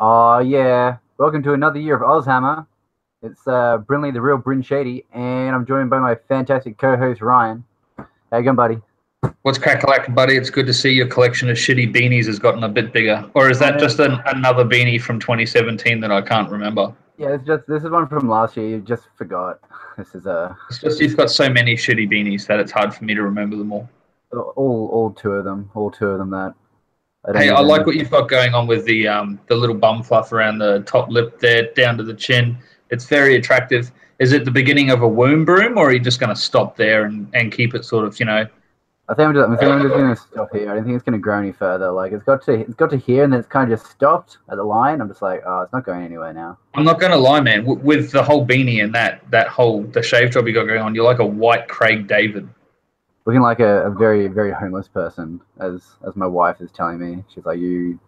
Oh yeah, welcome to another year of AUSHAMMER. It's Brynley, the real Bryn Shady, and I'm joined by my fantastic co-host Ryan. How you going, buddy? What's crack-a-lack, buddy? It's good to see your collection of shitty beanies has gotten a bit bigger. Or is Oh that man, just another beanie from 2017 that I can't remember? yeah, this is one from last year. You just forgot. This is It's just you've got so many shitty beanies that it's hard for me to remember them all. all two of them that I don't Hey, I like even. what you've got going on with the little bum fluff around the top lip there, down to the chin. It's very attractive. Is it the beginning of a womb broom, or are you just going to stop there and keep it sort of, I think I'm just gonna stop here. I don't think it's gonna grow any further. Like it's got to here, and then it's kind of just stopped at the line. I'm just like, oh, it's not going anywhere now. I'm not going to lie, man. With the whole beanie and that whole the shave job you got going on, you're like a white Craig David. Looking like a very very homeless person, as my wife is telling me. She's like, I you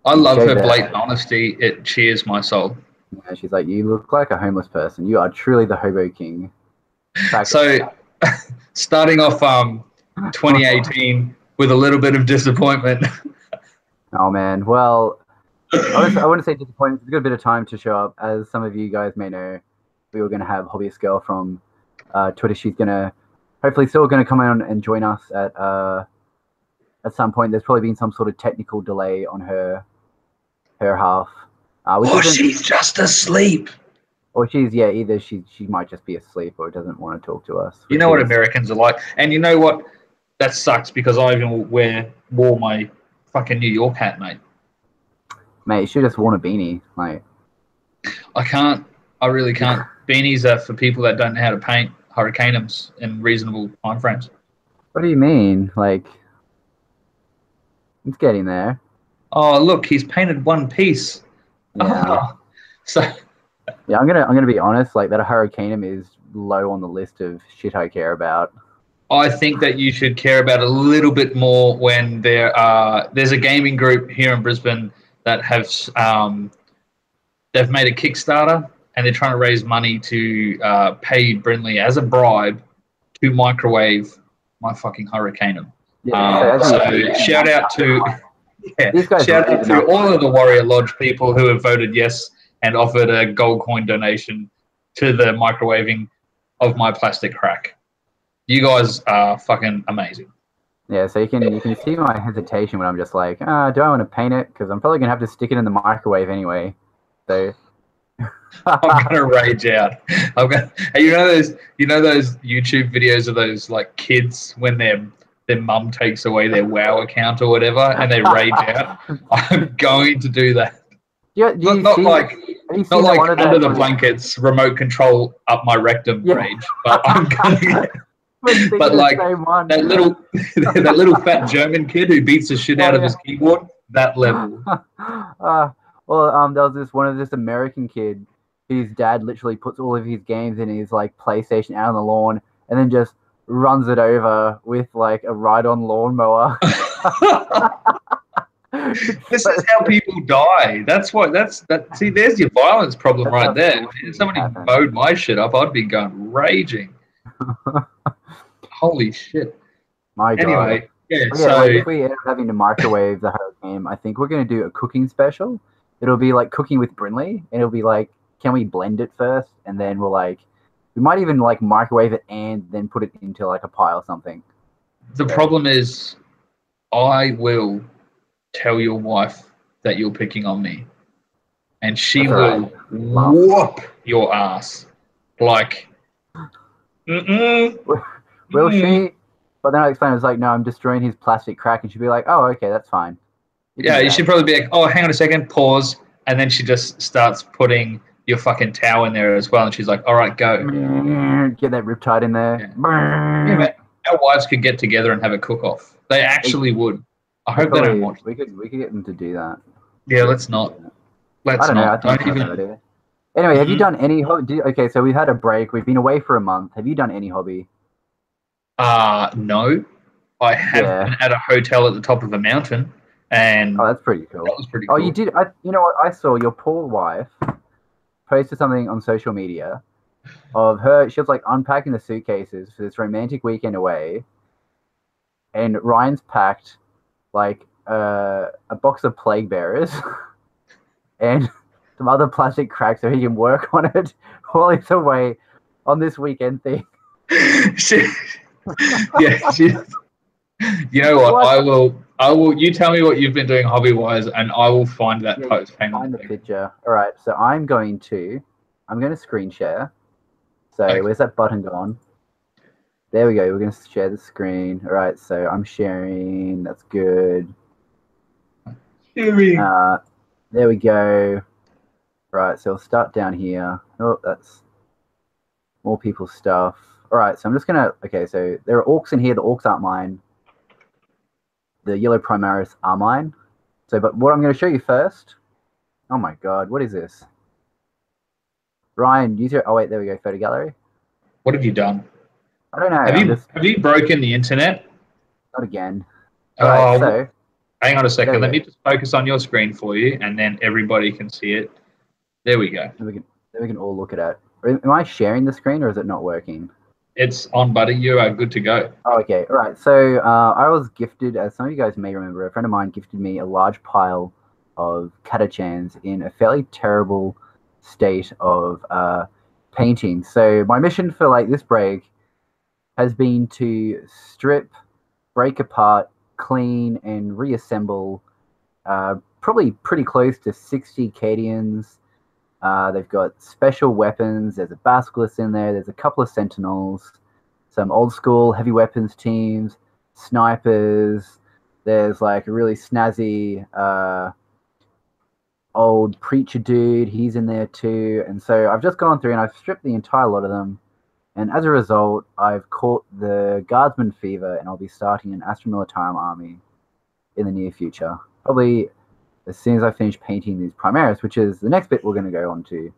love shaved her that. blatant honesty. It cheers my soul. Yeah, she's like, you look like a homeless person. You are truly the hobo king. Fact. So, starting off 2018 with a little bit of disappointment. Oh man. Well, I wouldn't say disappointed. It's a good bit of time to show up. As some of you guys may know, we were going to have hobbyist girl from Twitter. She's going to hopefully still going to come on and join us at some point. There's probably been some sort of technical delay on her half. Which Oh, isn't, she's just asleep. or she's either she might just be asleep or doesn't want to talk to us, You which know what is Americans are like. And you know what? That sucks because I even wore my fucking New York hat, mate. mate. She just worn a beanie, like. I can't. I really can't. Beanies are for people that don't know how to paint hurricaneums in reasonable time frames. What do you mean? Like, it's getting there. Oh, look, he's painted one piece. Yeah. Oh, so Yeah, I'm gonna be honest. Like that Hurricaneum is low on the list of shit I care about. I think that you should care about a little bit more when there's a gaming group here in Brisbane that have they've made a Kickstarter and they're trying to raise money to pay Brynley as a bribe to microwave my fucking Hurricaneum. Yeah. So as So shout out to these guys shout raise out to enough all of money. the Warrior Lodge people who have voted yes and offered a gold coin donation to the microwaving of my plastic crack. You guys are fucking amazing. Yeah. So you can see my hesitation when I'm just like, do I want to paint it? Because I'm probably gonna have to stick it in the microwave anyway. So. I'm gonna rage out. I'm gonna, you know those YouTube videos of those like kids when their mum takes away their WoW account or whatever and they rage out. I'm going to do that. Yeah. Do Not you not see? like Have you not seen the like one of under that? the blankets, remote control up my rectum Yeah. rage, but I'm gonna. We're thinking But the like same one. that little that little fat German kid who beats the shit Oh out of yeah. his keyboard, that level. There was this American kid whose dad literally puts all of his games in his like PlayStation out on the lawn and then just runs it over with like a ride-on lawnmower. This is how people die. That's what. That's that. See, there's your violence problem That's right how there. school If shootings somebody happen. mowed my shit up, I'd be going raging. Holy shit. My God. Anyway, yeah. But yeah, like So if we end up having to microwave the whole game, I think we're gonna do a cooking special. It'll be like cooking with Brinley, and it'll be like, can we blend it first, and then we might even like microwave it and then put it into like a pie or something. the problem is, I will tell your wife that you're picking on me, and she That's all right. will whoop your ass. Like, mm-mm, Will mm. she? But then I explain, it's like, no, I'm destroying his plastic crack, and she'd be like, oh, okay, that's fine. You can Yeah, do you that. should probably be like, oh, hang on a second, pause, and then she just starts putting your fucking towel in there as well, and she's like, all right, go. Get that riptide in there. Yeah, mate, our wives could get together and have a cook-off. They actually would. I hope they don't watch. We could get them to do that. Yeah, let's not. I Let's don't know. I not. think Don't it's not a bad even. idea. Anyway, have you Mhm. done any hobby? Okay, so we've had a break. We've been away for a month. Have you done any hobby? No. I have Yeah. been at a hotel at the top of a mountain, and Oh, that's pretty that cool. was pretty Oh, you cool. did. You know what? I saw your poor wife posted something on social media of her. She was like unpacking the suitcases for this romantic weekend away, and Ryan's packed like a box of plague bearers and some other plastic cracks so he can work on it while he's away on this weekend thing. Yeah, you know what? I will. You tell me what you've been doing hobby wise, and I will find that post. Hang on. Find the picture. All right, so I'm going to screen share. So Okay. where's that button gone? There we go. We're going to share the screen. All right, so I'm sharing. That's good. There we go. Right, so we'll start down here. Oh, that's more people's stuff. All right, so I'm just gonna. Okay, so there are orcs in here. The orcs aren't mine. The yellow primaris are mine. So, but what I'm going to show you first. Oh my god, what is this? Ryan, use your. Oh wait, there we go. Photo gallery. What have you done? I don't know. Have you broken the internet? Not again. Oh, Right, so hang on a second. Let go. me just focus on your screen for you, and then everybody can see it. There we go. Then we can all look at it. Am I sharing the screen or is it not working? It's on, buddy. You are good to go. Oh, okay. All right. So I was gifted, as some of you guys may remember, a friend of mine gifted me a large pile of Catachans in a fairly terrible state of painting. So my mission for like this break has been to strip, break apart, clean, and reassemble probably pretty close to 60 Cadians. They've got special weapons. There's a basilisk in there. There's a couple of sentinels, some old school heavy weapons teams, snipers. There's like a really snazzy old preacher dude. He's in there too. And so I've just gone through and I've stripped the entire lot of them. And as a result, I've caught the Guardsman fever, and I'll be starting an Astra Militarum army in the near future. Probably as soon as I finish painting these Primaris, which is the next bit we're going to go on to.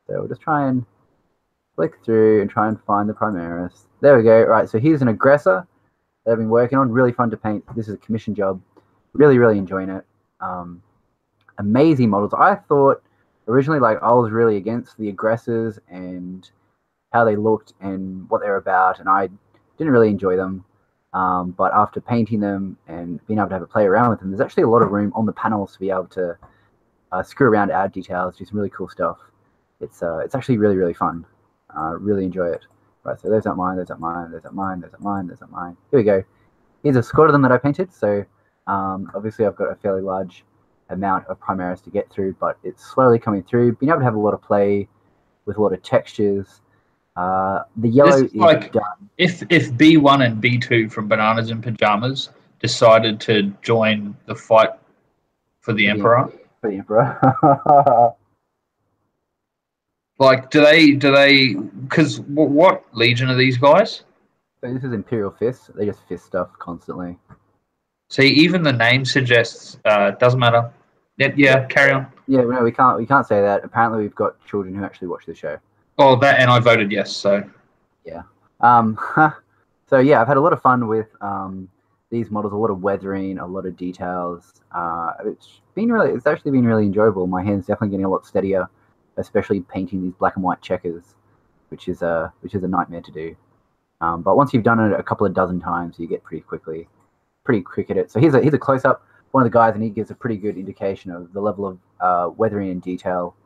So we'll just try and flick through and try and find the Primaris. There we go. All right, so here's an aggressor that I've been working on. Really fun to paint. This is a commission job. Really, really enjoying it. Amazing models. I thought originally like I was really against the aggressors and how they looked and what they were about, and I didn't really enjoy them. But after painting them and being able to have a play around with them, there's actually a lot of room on the panels to be able to screw around, add details, do some really cool stuff. It's actually really, really fun. Really enjoy it. Right, so those aren't mine, those aren't mine, those aren't mine, those aren't mine, those aren't mine. Here we go. Here's a squad of them that I painted. So obviously I've got a fairly large amount of Primaris to get through, but it's slowly coming through. Being able to have a lot of play with a lot of textures. The yellow is like done. If B1 and B2 from Bananas and Pajamas decided to join the fight for the Emperor. For the Emperor. Like, do they? Because what legion are these guys? So this is Imperial Fists. They just fist stuff constantly. See, even the name suggests doesn't matter. Yeah, carry on. Yeah, no, we can't say that. Apparently, we've got children who actually watch the show. Oh, that, and I voted yes. So yeah. So yeah, I've had a lot of fun with these models. A lot of weathering, a lot of details. It's actually been really enjoyable. My hand's definitely getting a lot steadier, especially painting these black and white checkers, which is a nightmare to do. But once you've done it a couple of dozen times, you get pretty quick at it. So here's a close up. One of the guys, and he gives a pretty good indication of the level of weathering and detail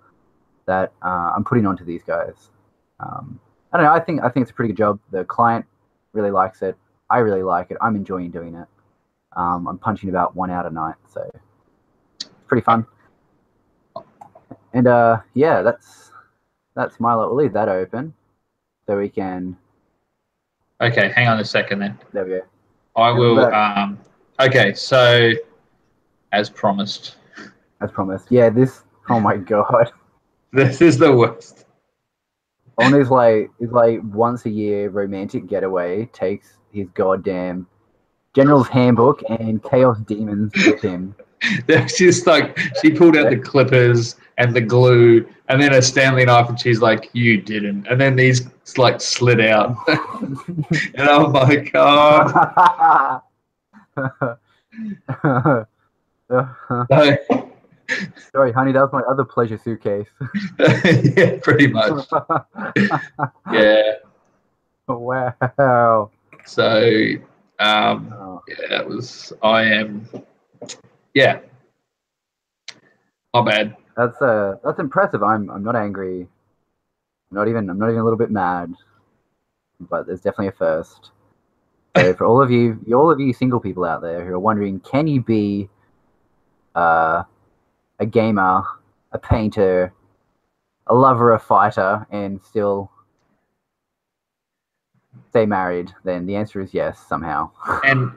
that I'm putting onto these guys. I don't know. I think it's a pretty good job. The client really likes it. I really like it. I'm enjoying doing it. I'm punching about 1 out a night, so it's pretty fun. And yeah, that's my lot. We'll leave that open so we can. Okay, hang on a second then. There we go. I will. Okay, so as promised. As promised. Yeah. This. Oh my god. This is the worst. On his like once a year romantic getaway, takes his goddamn General's Handbook and Chaos Demons with him. She's like, she pulled out the clippers and the glue and then a Stanley knife, and she's like, "You didn't." And then these like slid out, and I'm like, "Oh." Sorry, honey, that was my other pleasure suitcase. Yeah, pretty much. Yeah. Wow. So, yeah, that was. Yeah. Not bad. That's impressive. I'm not angry. I'm not even a little bit mad. But there's definitely a first. So for all of you single people out there who are wondering, can you be a gamer, a painter, a lover, a fighter, and still stay married? Then the answer is yes, somehow. And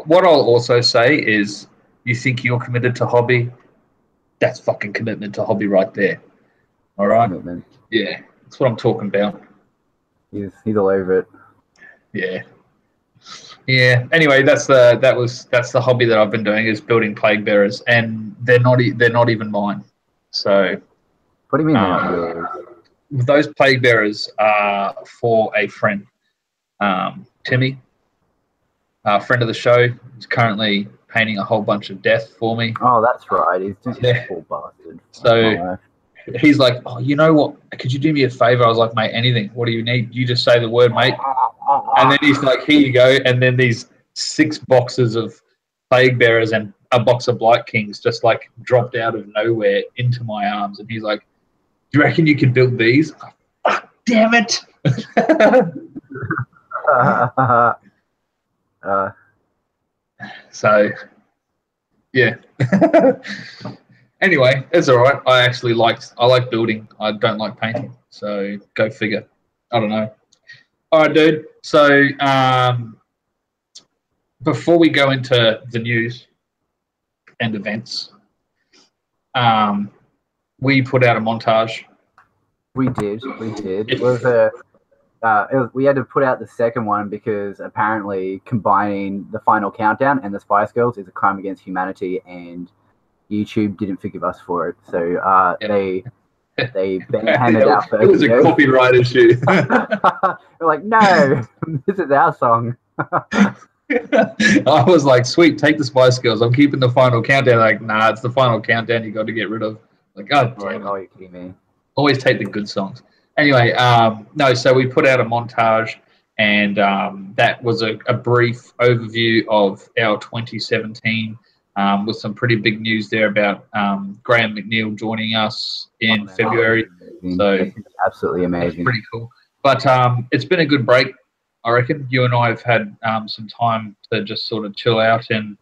what I'll also say is, you think you're committed to hobby? That's fucking commitment to hobby right there. All right. Commitment. Yeah, that's what I'm talking about. He's all over it. Yeah. Yeah. Anyway, that's the hobby that I've been doing, is building plague bearers, and they're not even mine. So What do you mean they're not yours? those plague bearers are for a friend, Timmy, friend of the show. He's currently painting a whole bunch of death for me. Oh, that's right. He's just Yeah. a poor bastard. So he's like, oh, you know what? Could you do me a favor? I was like, mate, anything. What do you need? You just say the word, mate. And then he's like, here you go. And then these 6 boxes of plague bearers and a box of blight kings just like dropped out of nowhere into my arms. And he's like, do you reckon you could build these? Oh, damn it. So, yeah. Anyway, it's all right. I like building. I don't like painting. So go figure. I don't know. All right, dude. So before we go into the news and events, we put out a montage. We did. It was we had to put out the second one because apparently combining the final countdown and the Spice Girls is a crime against humanity, and YouTube didn't forgive us for it. So they handed out first. It was a copyright issue. We're like, no, this is our song. I was like, sweet, take the Spice Girls. I'm keeping the final countdown. Like, nah, it's the final countdown. You got to get rid of. Like, God damn it. Oh, you're kidding me. Always take the good songs. Anyway, no, so we put out a montage, and that was a brief overview of our 2017 with some pretty big news there about Graham McNeil joining us in February. So absolutely amazing. Pretty cool. But it's been a good break, I reckon. You and I have had some time to just sort of chill out and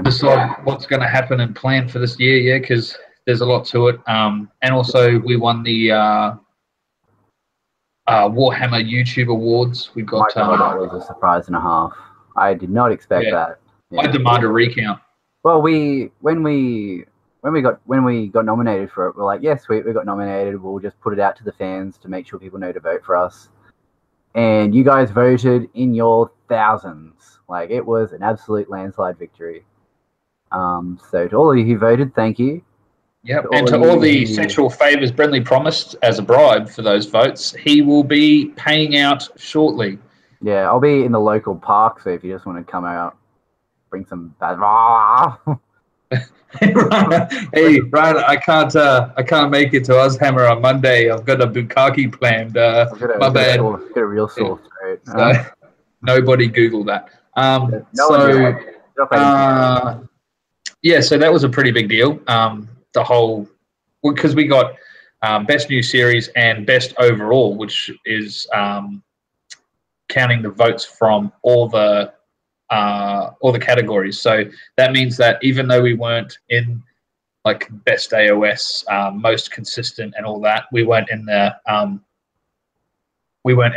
decide what's going to happen and plan for this year, because there's a lot to it. And also we won the Warhammer YouTube Awards. We got that was a surprise and a half. I did not expect that. Yeah. I demand a recount. Well, when we got nominated for it, we're like, yeah, sweet, we got nominated. We'll just put it out to the fans to make sure people know to vote for us. And you guys voted in your thousands. Like, it was an absolute landslide victory. So to all of you who voted, thank you. Yep. And to all the sexual favours Brynley promised as a bribe for those votes, he will be paying out shortly. Yeah, I'll be in the local park, so if you just want to come out, bring some bad. Hey, Ryan, I can't make it to AUSHAMMER on Monday. I've got a bukkake planned. My bad. Got a real sore throat. So, nobody Google that. So that was a pretty big deal. The whole, because we got best new series and best overall, which is counting the votes from all the categories. So that means that even though we weren't in like best AOS, most consistent, and all that, we weren't in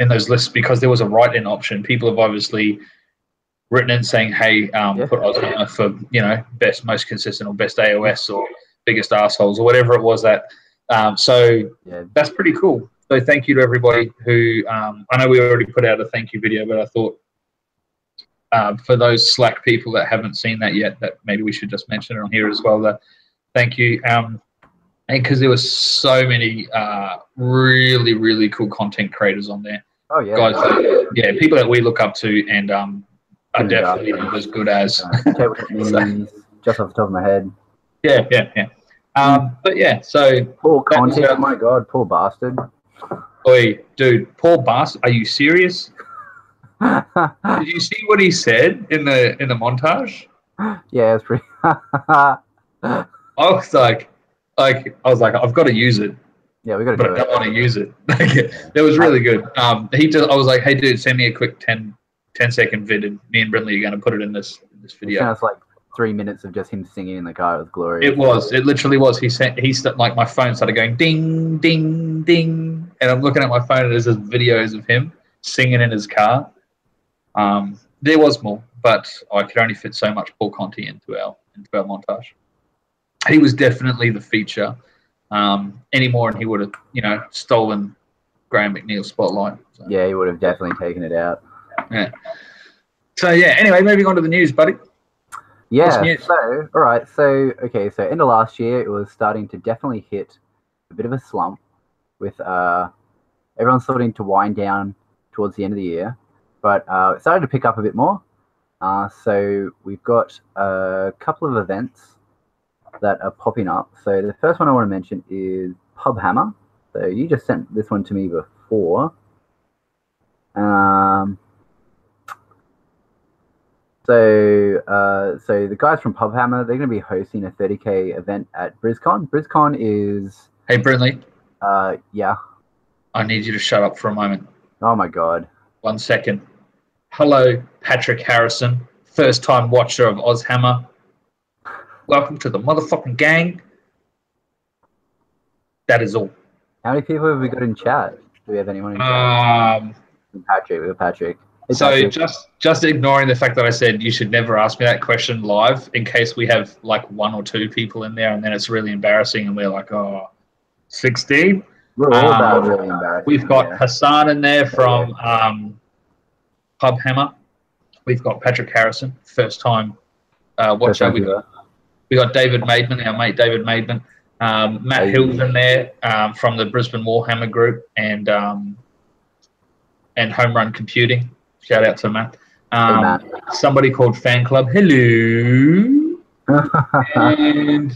those lists because there was a write-in option. People have obviously written in saying, "Hey, put AUSHAMMER for best, most consistent, or best AOS, or biggest assholes, or whatever it was that." So that's pretty cool. So thank you to everybody who. I know we already put out a thank you video, but I thought for those Slack people that haven't seen that yet, that maybe we should just mention it on here as well. That thank you, and because there were so many really, really cool content creators on there. Oh yeah, guys, people that we look up to and are definitely not as good as. Just off the top of my head. Yeah. But yeah, so poor content. My God, poor bastard. Oi, dude, poor bastard. Are you serious? Did you see what he said in the montage? Yeah, it's pretty. I was like, Like, I was like, I've got to use it. Yeah, we got to but do I don't it. want to use it. It was really good. I was like, hey, dude, send me a quick 10-second vid, and me and Brynley are going to put it in this He video. sent us like 3 minutes of just him singing in the car. It was glorious. It literally was. Like, my phone started going ding, ding, ding, and I'm looking at my phone, and there's just videos of him singing in his car. There was more, but I could only fit so much Paul Conti into our montage. He was definitely the feature. Anymore, and he would have, stolen Graham McNeil's spotlight. So. Yeah, he would have definitely taken it out. Yeah. So yeah. Anyway, moving on to the news, buddy. Yeah. So all right. So okay. So end of last year, it was starting to definitely hit a bit of a slump with everyone starting to wind down towards the end of the year, but it started to pick up a bit more. So we've got a couple of events that are popping up. So the first one I want to mention is Pub Hammer. So you just sent this one to me before. So the guys from Pub Hammer, they're going to be hosting a 30K event at BrizCon. BrizCon is... Hey, Brynley. Yeah? I need you to shut up for a moment. Oh, my God. 1 second. Hello, Patrick Harrison, first-time watcher of AUSHAMMER. Welcome to the motherfucking gang. That is all. How many people have we got in chat? Do we have anyone in chat? Patrick. We got Patrick. Hey, so Patrick. just ignoring the fact that I said you should never ask me that question live, in case we have like 1 or 2 people in there, and then it's really embarrassing, and we're like, 16. We're all about really embarrassing. We've got Hassan in there from Pub Hammer. We've got Patrick Harrison, first-time watcher. We got David Maidman, our mate David Maidman. Matt Hill's in there from the Brisbane Warhammer group, and Home Run Computing. Shout out to Matt. Matt. Somebody called Fan Club. Hello. and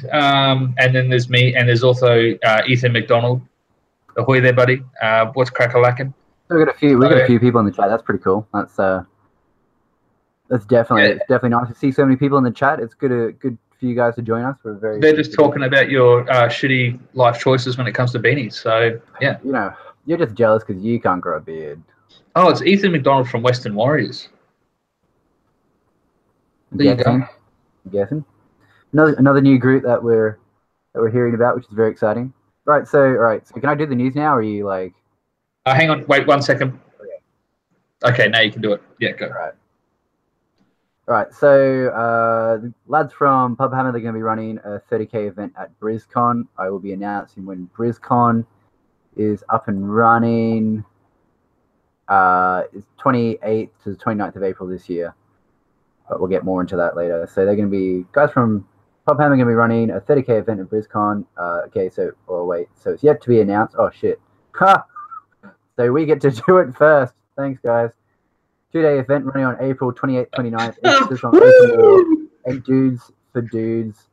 then there's me, and there's also Ethan McDonald. Ahoy there, buddy. What's crack-a-lackin'? We got a few people in the chat. That's pretty cool. That's definitely nice to see so many people in the chat. It's good for you guys to join us. They're just talking about your shitty life choices when it comes to beanies. So yeah, you're just jealous because you can't grow a beard. Oh, it's Ethan McDonald from Western Warriors. I'm guessing. Another new group that we're hearing about, which is very exciting. Right. So can I do the news now, or are you like? Hang on. Wait 1 second. Okay, now you can do it. Yeah, go. All right, so the lads from Pub Hammer, they're going to be running a 30K event at BrizCon. I will be announcing when BrizCon is up and running. It's 28th to the 29th of April this year, but we'll get more into that later. So they're going to be, guys from Pub Hammer are going to be running a 30K event at BrizCon. Okay, so it's yet to be announced. Oh, shit. Ha! So we get to do it first. Thanks, guys. 2-day event running on April 28th, 29th. Emphasis on open war and dudes for dudes.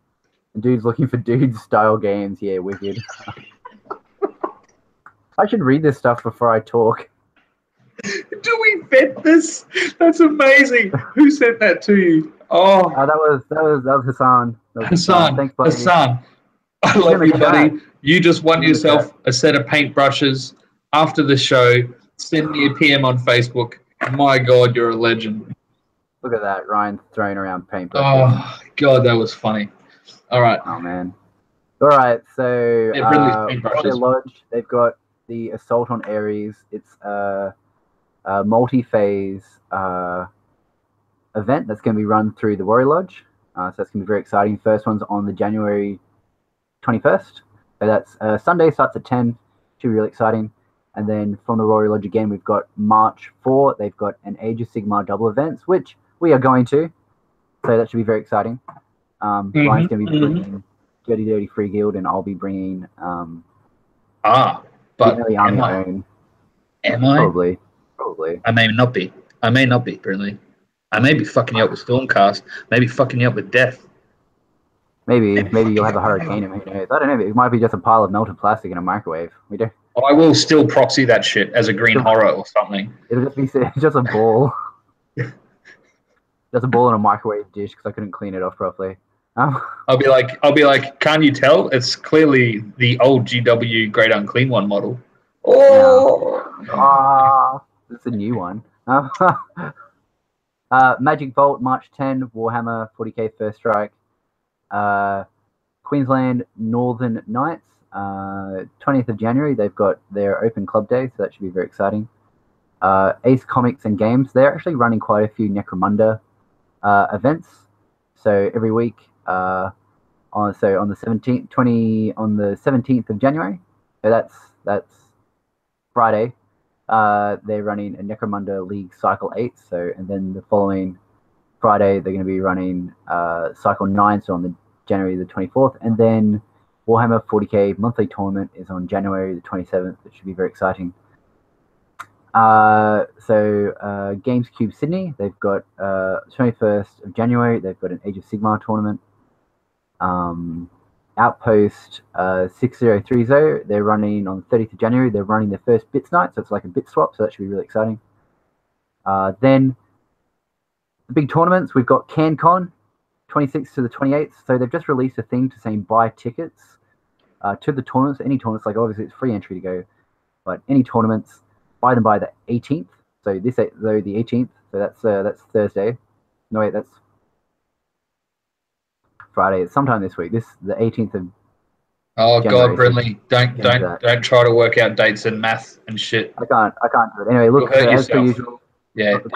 And dudes looking for dudes style games. Yeah, wicked. I should read this stuff before I talk. Do we vet this? That's amazing. Who sent that to you? Oh, that was Hassan. Hassan. Thanks, buddy. Hassan. I love you, buddy. You just won yourself a set of paintbrushes after the show. Send me a PM on Facebook. My God, you're a legend. Look at that, Ryan throwing around paintbrushes. Oh, God, that was funny. All right. Oh, man. All right, so Warrior Lodge, they've got the Assault on Ares. It's a multi-phase event that's going to be run through the Warrior Lodge. So that's going to be very exciting. First one's on the January 21st. So that's Sunday, starts at 10. Should be really exciting. And then from the Warrior Lodge again, we've got March 4. They've got an Age of Sigmar double events, which we are going to. So that should be very exciting. Ryan's going to be bringing Dirty Free Guild, and I'll be bringing but am I? Am I? Probably. I may not be, Brynley. I may be fucking you up with Stormcast. Maybe fucking you up with Death. Maybe you'll have a hurricane. Who knows? I don't know. It might be just a pile of melted plastic in a microwave. We do. I will still proxy that shit as a green horror or something. It'll just be just a ball. Just a ball in a microwave dish because I couldn't clean it off properly. I'll be like, can't you tell? It's clearly the old GW Great Unclean One model. Oh, it's a new one. Magic Vault, March 10, Warhammer 40k First Strike. Queensland Northern Knights, 20th of January, they've got their open club day, so that should be very exciting. Ace Comics and Games, they're actually running quite a few Necromunda events. So every week, on the 17th of January, so that's Friday, they're running a Necromunda League Cycle 8. So, and then the following Friday, they're going to be running Cycle 9, so on the January the 24th, and then Warhammer 40k monthly tournament is on January the 27th, which should be very exciting. Games Cube Sydney, they've got 21st of January, they've got an Age of Sigmar tournament. Outpost 6030, they're running on the 30th of January, they're running their first Bits Night, so it's like a bit swap, so that should be really exciting. Then the big tournaments, we've got CanCon, 26th to the 28th, so they've just released a thing to say buy tickets to the tournaments. Any tournaments, like obviously it's free entry to go, but any tournaments, buy them by the 18th. So the 18th, so that's Thursday. No wait, that's Friday. It's sometime this week. The 18th of. Oh January, God, Brynley, don't try to work out dates and math and shit. I can't do it. Anyway, look, as per usual, yeah, they've got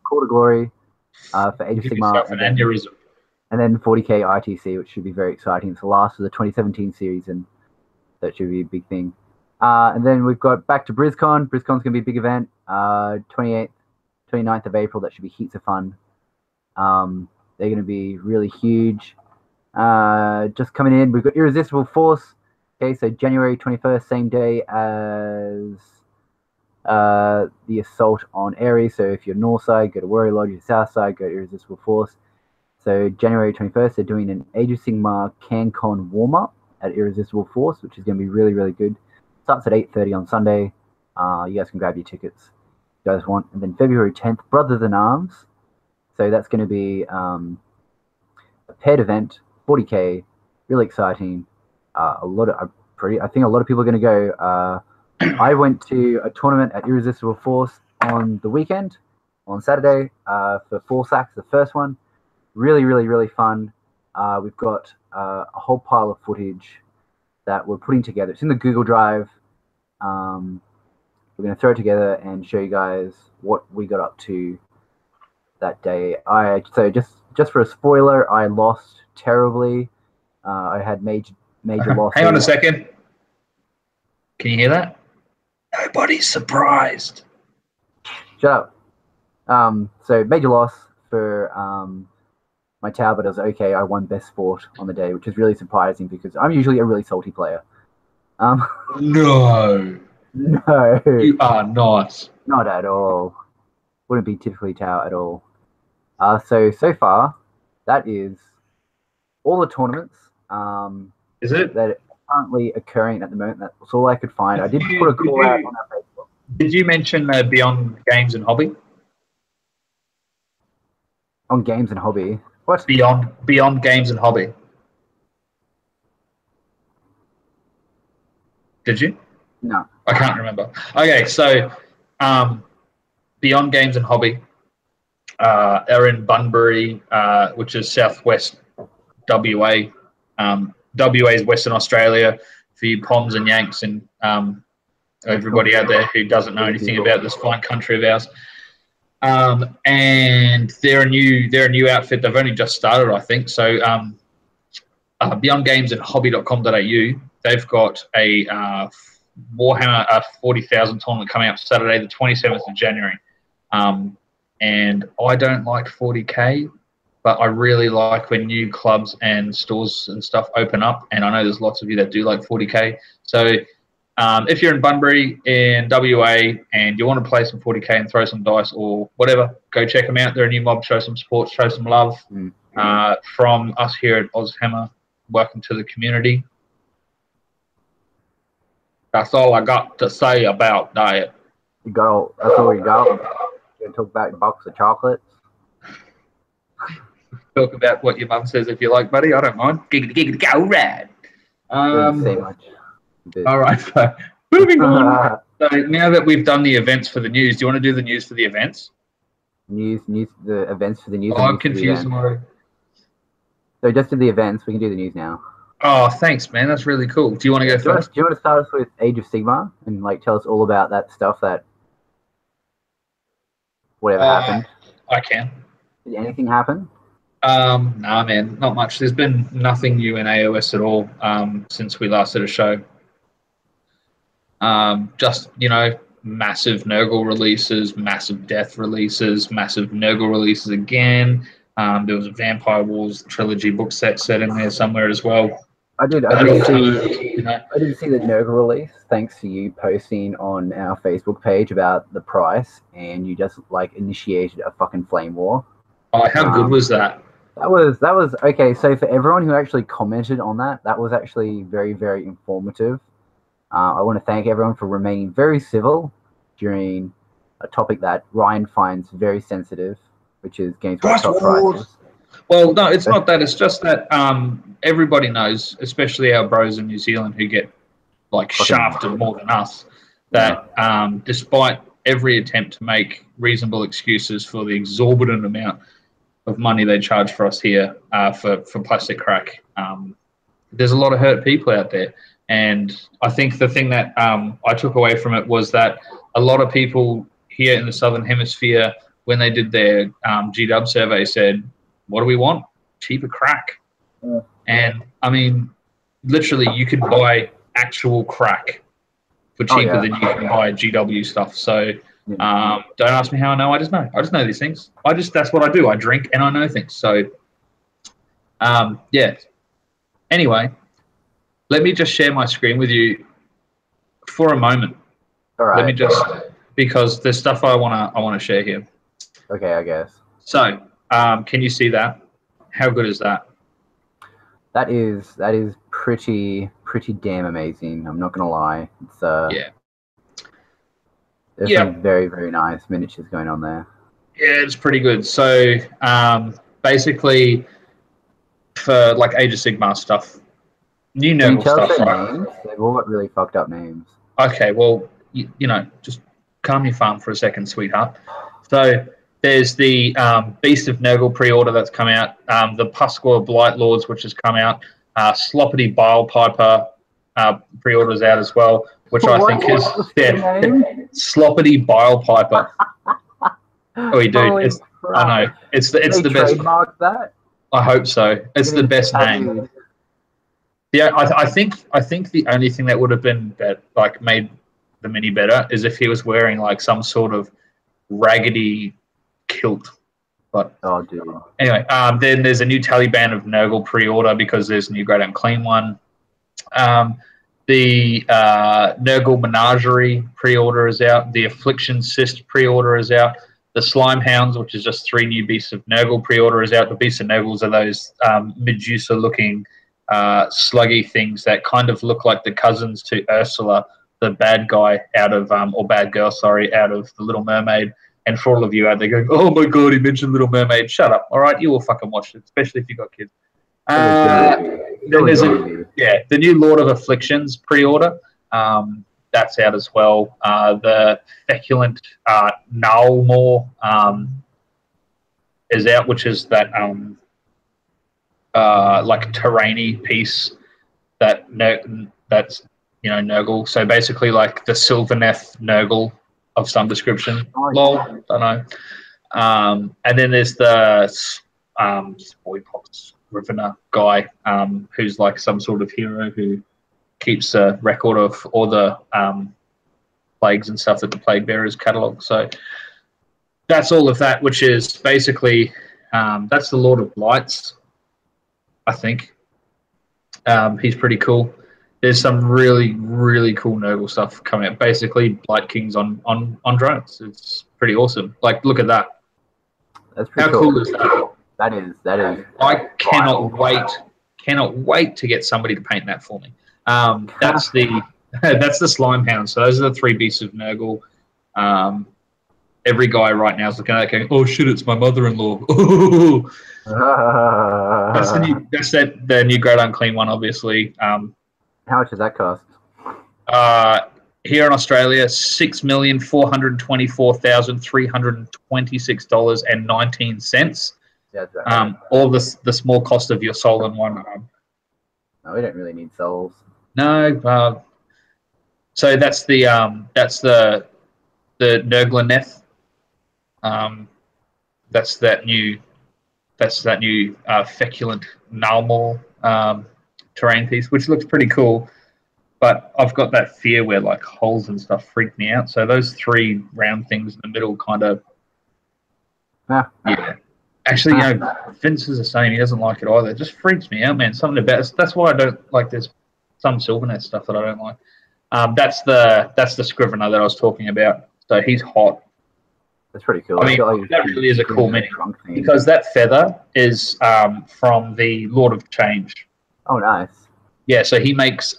Call to Glory for Age of Sigmar, an aneurysm. And then 40k ITC, which should be very exciting. It's the last of the 2017 series, and that should be a big thing. And then we've got back to BrizCon. BrizCon's going to be a big event. 28th, 29th of April. That should be heaps of fun. They're going to be really huge. Just coming in, we've got Irresistible Force. Okay, so January 21st, same day as the assault on Ares. So if you're north side, go to Warrior Lodge. If you're south side, go to Irresistible Force. So January 21st, they're doing an Age of Sigmar CanCon warm-up at Irresistible Force, which is going to be really, really good. Starts at 8:30 on Sunday. You guys can grab your tickets if you guys want. And then February 10th, Brothers in Arms. So that's going to be a paired event, 40k, really exciting. I think a lot of people are going to go. I went to a tournament at Irresistible Force on the weekend, on Saturday, for 4 sacks, the first one. Really, really, really fun. We've got a whole pile of footage that we're putting together. It's in the Google Drive. We're going to throw it together and show you guys what we got up to that day. So just for a spoiler, I lost terribly. I had major losses. Hang on a second. Can you hear that? Nobody's surprised. Shut up. So major loss for my tower, but it was okay. I won best sport on the day, which is really surprising because I'm usually a really salty player. No. No. You are not. Not at all. Wouldn't be typically tower at all. So far, that is all the tournaments. Is it? That are currently occurring at the moment. That's all I could find. I did put a call out on our Facebook. Did you mention Beyond Games and Hobby? On Games and Hobby? What? Beyond Games and Hobby. Did you? No. I can't remember. Okay, so Beyond Games and Hobby are in Bunbury, which is southwest WA. WA is Western Australia for you Poms and Yanks and everybody out there who doesn't know anything about this fine country of ours. And they're a new outfit. They've only just started, I think. So Beyond Games and hobby.com.au, they've got a Warhammer 40,000 tournament coming up Saturday, the 27th of January. And I don't like 40k, but I really like when new clubs and stores and stuff open up. And I know there's lots of you that do like 40k. So if you're in Bunbury in WA and you want to play some 40k and throw some dice or whatever, go check them out. They're a new mob. Show some support, show some love from us here at AUSHAMMER. Welcome to the community. That's all I got to say about that. That's all you got? You talk about a box of chocolates? talk about what your mum says if you like, buddy. I don't mind. Giggity, giggity, go rad. Doesn't say much. All right, so moving on. So now that we've done the events for the news, do you want to do the news for the events? News, the events for the news. Oh, I'm confused already. So just do the events. We can do the news now. Oh, thanks, man. That's really cool. Do you want to go first? Do you want to start us with Age of Sigmar and like tell us all about that stuff that whatever happened? I can. Did anything happen? Nah, man, not much. There's been nothing new in AOS at all since we last did a show. Just, you know, massive Nurgle releases, massive Death releases, massive Nurgle releases again. There was a Vampire Wars trilogy book set in there somewhere as well. I did see the Nurgle release thanks to you posting on our Facebook page about the price, and you just like initiated a fucking flame war. Oh, how good was that? That was okay. So for everyone who actually commented on that was actually very, very informative. I want to thank everyone for remaining very civil during a topic that Ryan finds very sensitive, which is games with top prices. Well, no, it's not that. It's just that everybody knows, especially our bros in New Zealand who get like shafted more than us, that despite every attempt to make reasonable excuses for the exorbitant amount of money they charge for us here for plastic crack, there's a lot of hurt people out there. And I think the thing that I took away from it was that a lot of people here in the Southern Hemisphere, when they did their GW survey, said, what do we want? Cheaper crack. Yeah. And, I mean, literally, you could buy actual crack for cheaper than you can buy GW stuff. So don't ask me how I know. I just know. I just know these things. That's what I do. I drink and I know things. So, yeah. Anyway, let me just share my screen with you for a moment. All right. Let me just, because there's stuff I wanna share here. Okay, I guess. So, can you see that? How good is that? That is pretty damn amazing. I'm not gonna lie. It's there's some very, very nice miniatures going on there. Yeah, it's pretty good. So basically, for like Age of Sigmar stuff, new Nurgle stuff, right? Names? They've all got really fucked up names. Okay, well, you know, just calm your farm for a second, sweetheart. So there's the Beast of Nurgle pre-order that's come out, the Puskor Blight Lords, which has come out, Sloppity Bile Piper pre-order is out as well, which I think is Sloppity Bile Piper. Oh, dude, I know it's the best. Trademark that? I hope so. It's the best name. Yeah, I think the only thing that would have been like made the mini better is if he was wearing like some sort of raggedy kilt. But anyway, then there's a new Taliban of Nurgle pre-order because there's a new Great Unclean one. The Nurgle Menagerie pre-order is out. The Affliction Cyst pre-order is out. The Slime Hounds, which is just 3 new Beasts of Nurgle pre-order, is out. The Beasts of Nurgles are those Medusa-looking sluggy things that kind of look like the cousins to Ursula, the bad guy out of, or bad girl, sorry, out of The Little Mermaid. And for all of you out there going, oh my God, he mentioned Little Mermaid, shut up, all right? You will fucking watch it, especially if you've got kids. Then there's the new Lord of Afflictions pre-order. That's out as well. The Feculent Nullmore is out, which is that like terrainy piece that's Nurgle. So basically like the Sylvaneth Nurgle of some description. Lol, don't know. And then there's the Spoipox Rivener guy, who's like some sort of hero who keeps a record of all the plagues and stuff that the Plague Bearers catalog. So that's all of that, which is basically that's the Lord of Blights, I think. He's pretty cool. There's some really, really cool Nurgle stuff coming out. Basically, Blight Kings on drones. It's pretty awesome. Like, look at that. That's pretty cool. How cool is that? That is. I cannot wait to get somebody to paint that for me. That's the Slime Hound. So those are the 3 Beasts of Nurgle. every guy right now is looking at that going, oh shit, it's my mother-in-law. That's the new Great Unclean one, obviously. How much does that cost? Here in Australia, $6,424,326.19. Yeah, right. All the small cost of your soul in one arm. No, we don't really need souls. No, so that's the Nurgleneth. That's that new feculent Nalmor terrain piece, which looks pretty cool. But I've got that fear where like holes and stuff freak me out. So those 3 round things in the middle kind of yeah. Actually, Vince is the same. He doesn't like it either. It just freaks me out, man. Something about it. That's why I don't like. There's some Sylvanet stuff that I don't like. That's the Scrivener that I was talking about. So he's hot. That's pretty cool. I mean, that really is a cool mini because that feather is from the Lord of Change. Oh, nice. Yeah, so he makes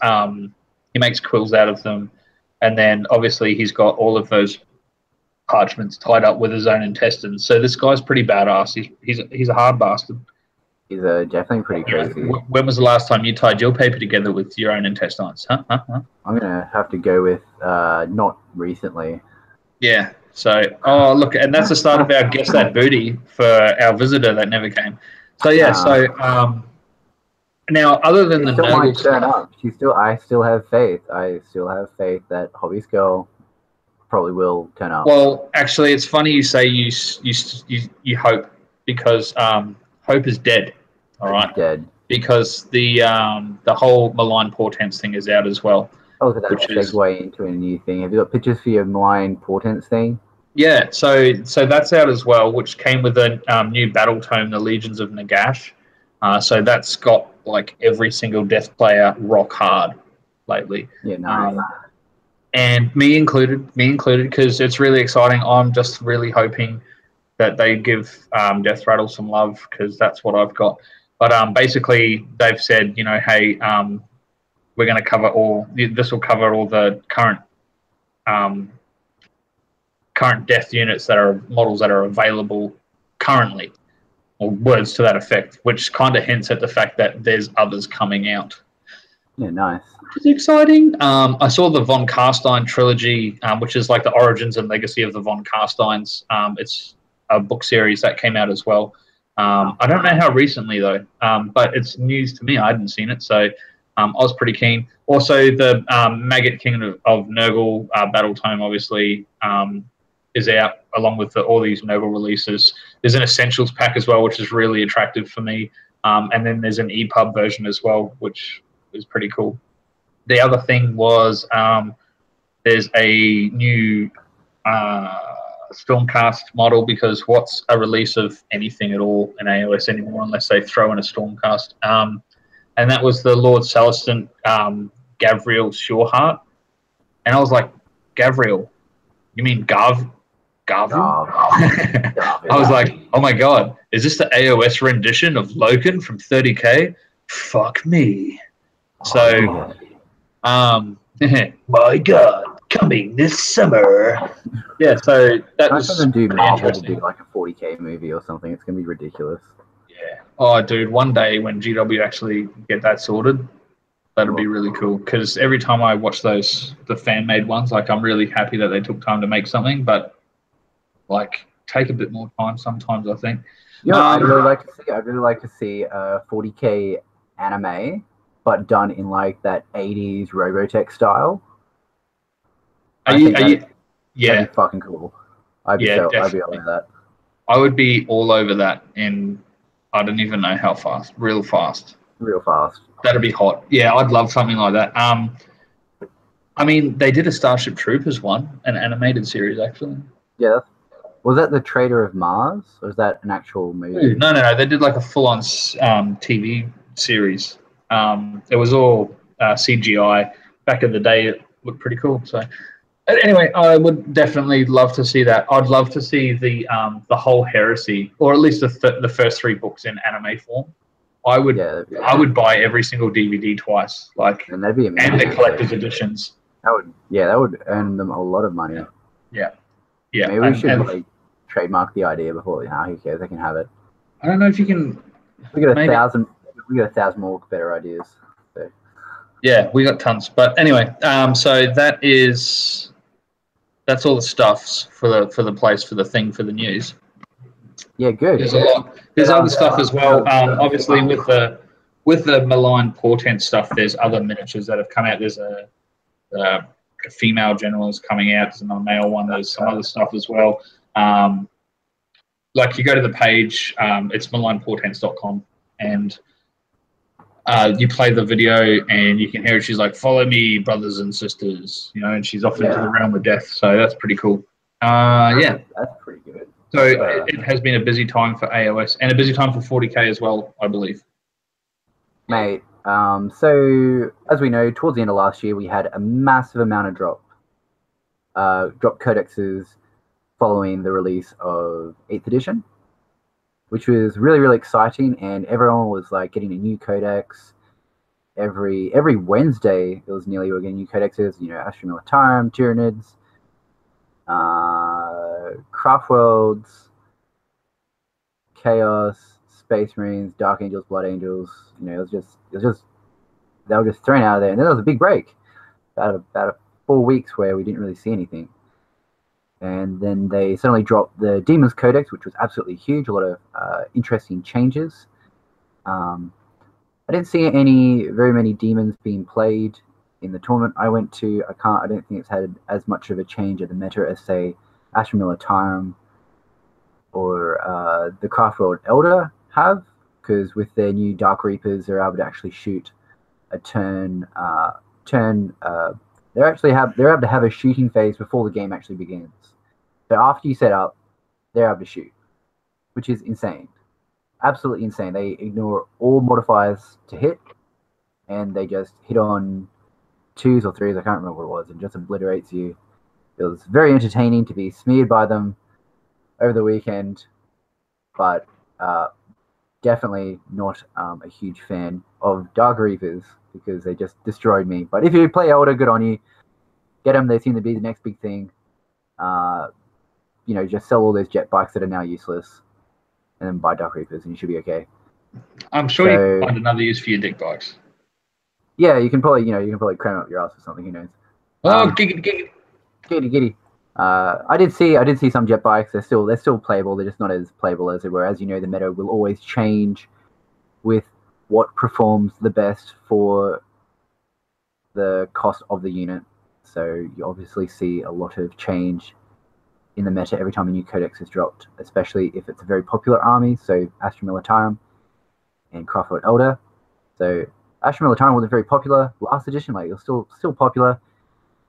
quills out of them, and then obviously he's got all of those parchments tied up with his own intestines. So this guy's pretty badass. He's a hard bastard. He's definitely pretty crazy. When was the last time you tied your paper together with your own intestines? Huh? I'm gonna have to go with not recently. Yeah. So, oh look, and that's the start of our Guess That Booty for our visitor that never came. So yeah. Now, other than the Nurgle stuff, I still have faith. I still have faith that Hobby's Girl probably will turn up. Well, actually, it's funny you say you hope, because hope is dead. All right, dead. Because the whole malign portents thing is out as well. Oh, look at that segue into a new thing. Have you got pictures for your malign portents thing? Yeah, so that's out as well, which came with a new battle tome, the Legions of Nagash. So that's got like every single Death player rock hard lately. Yeah, nice. And me included, because it's really exciting. I'm just really hoping that they give Death Rattle some love, because that's what I've got. But basically, they've said, hey, we're going to cover this will cover all the current Death units models that are available currently, or words to that effect, which kind of hints at the fact that there's others coming out. Yeah, nice. It's exciting. I saw the Von Carstein trilogy, which is like the origins and legacy of the Von Carsteins. It's a book series that came out as well. I don't know how recently though, but it's news to me. I hadn't seen it, so I was pretty keen. Also, the Maggot King of Nurgle Battle Tome obviously is out, along with all these Nurgle releases. There's an Essentials pack as well, which is really attractive for me. And then there's an EPUB version as well, which is pretty cool. The other thing was there's a new Stormcast model, because what's a release of anything at all in AOS anymore unless they throw in a Stormcast? And that was the Lord Celestant Gavriel Sureheart. And I was like, Gavriel? You mean Gavriel? I was like, oh my god, is this the AOS rendition of Loken from 30K? Fuck me. So, my god, coming this summer. Yeah, so that was do Marvel to do like a 40K movie or something. It's gonna be ridiculous. Yeah. Oh, dude, one day when GW actually get that sorted, that'd be really cool. Because every time I watch the fan-made ones, like, I'm really happy that they took time to make something, but like, take a bit more time sometimes, I think. Yeah, I'd really like to see a 40K anime, but done in like that 80s Robotech style. That'd be fucking cool. I'd be all over that. I would be all over that in, I don't even know how fast. Real fast. That'd be hot. Yeah, I'd love something like that. I mean, they did a Starship Troopers one, an animated series, actually. Yeah. Was that the Trader of Mars, or is that an actual movie? No. They did like a full-on TV series. It was all CGI. Back in the day, it looked pretty cool. So, anyway, I would definitely love to see that. I'd love to see the whole Heresy, or at least the first 3 books in anime form. I would buy every single DVD twice, like, and that'd be amazing. And the collector's editions. That would earn them a lot of money. Yeah, Yeah, Maybe we should like trademark the idea before. Who cares? They can have it. I don't know if you can. We got maybe. 1,000. We got 1,000 more better ideas. So. Yeah, we got tons. But anyway, so that's all the stuffs for the place, for the thing, for the news. Yeah, good. There's a lot. There's other stuff as well. Obviously, with the malign portent stuff, there's other miniatures that have come out. There's a female general is coming out. There's another male one. There's some other stuff as well. Like you go to the page, it's malignportents.com, and you play the video, and you can hear her. She's like, "Follow me, brothers and sisters," and she's off into the realm of death. So that's pretty cool. Yeah, that's pretty good. So it has been a busy time for AOS and a busy time for 40k as well, I believe. Mate, so as we know, towards the end of last year, we had a massive amount of drop codexes following the release of 8th edition, which was really, really exciting, and everyone was like getting a new codex. Every Wednesday, it was nearly we were getting new codexes, Astra Militarum, Tyranids, Craftworlds, Chaos, Space Marines, Dark Angels, Blood Angels. It was just they were just thrown out of there, and then there was a big break, about 4 weeks where we didn't really see anything, and then they suddenly dropped the Demons Codex, which was absolutely huge. A lot of interesting changes. I didn't see very many demons being played in the tournament I went to. I don't think it's had as much of a change of the meta as, say, Astra Militarum or the Craftworld Elder have, because with their new Dark Reapers, they're able to actually shoot a turn. They're able to have a shooting phase before the game actually begins. So after you set up, they're able to shoot, which is insane. Absolutely insane. They ignore all modifiers to hit, and they just hit on 2s or 3s, I can't remember what it was, and just obliterates you. It was very entertaining to be smeared by them over the weekend, but definitely not a huge fan of Dark Reapers because they just destroyed me. But if you play Elder, good on you. Get them. They seem to be the next big thing. Just sell all those jet bikes that are now useless, and then buy Dark Reapers, and you should be okay. I'm sure you can find another use for your dick bikes. Yeah, you can probably cram up your ass or something. Who knows? Oh, giddy. I did see some jet bikes. They're still playable. They're just not as playable as they were. As you know, the meta will always change with what performs the best for the cost of the unit. So you obviously see a lot of change in the meta every time a new codex is dropped, especially if it's a very popular army. So Astra Militarum and Craftworld Elder. So Astra Militarum wasn't very popular last edition. Like, it was still popular.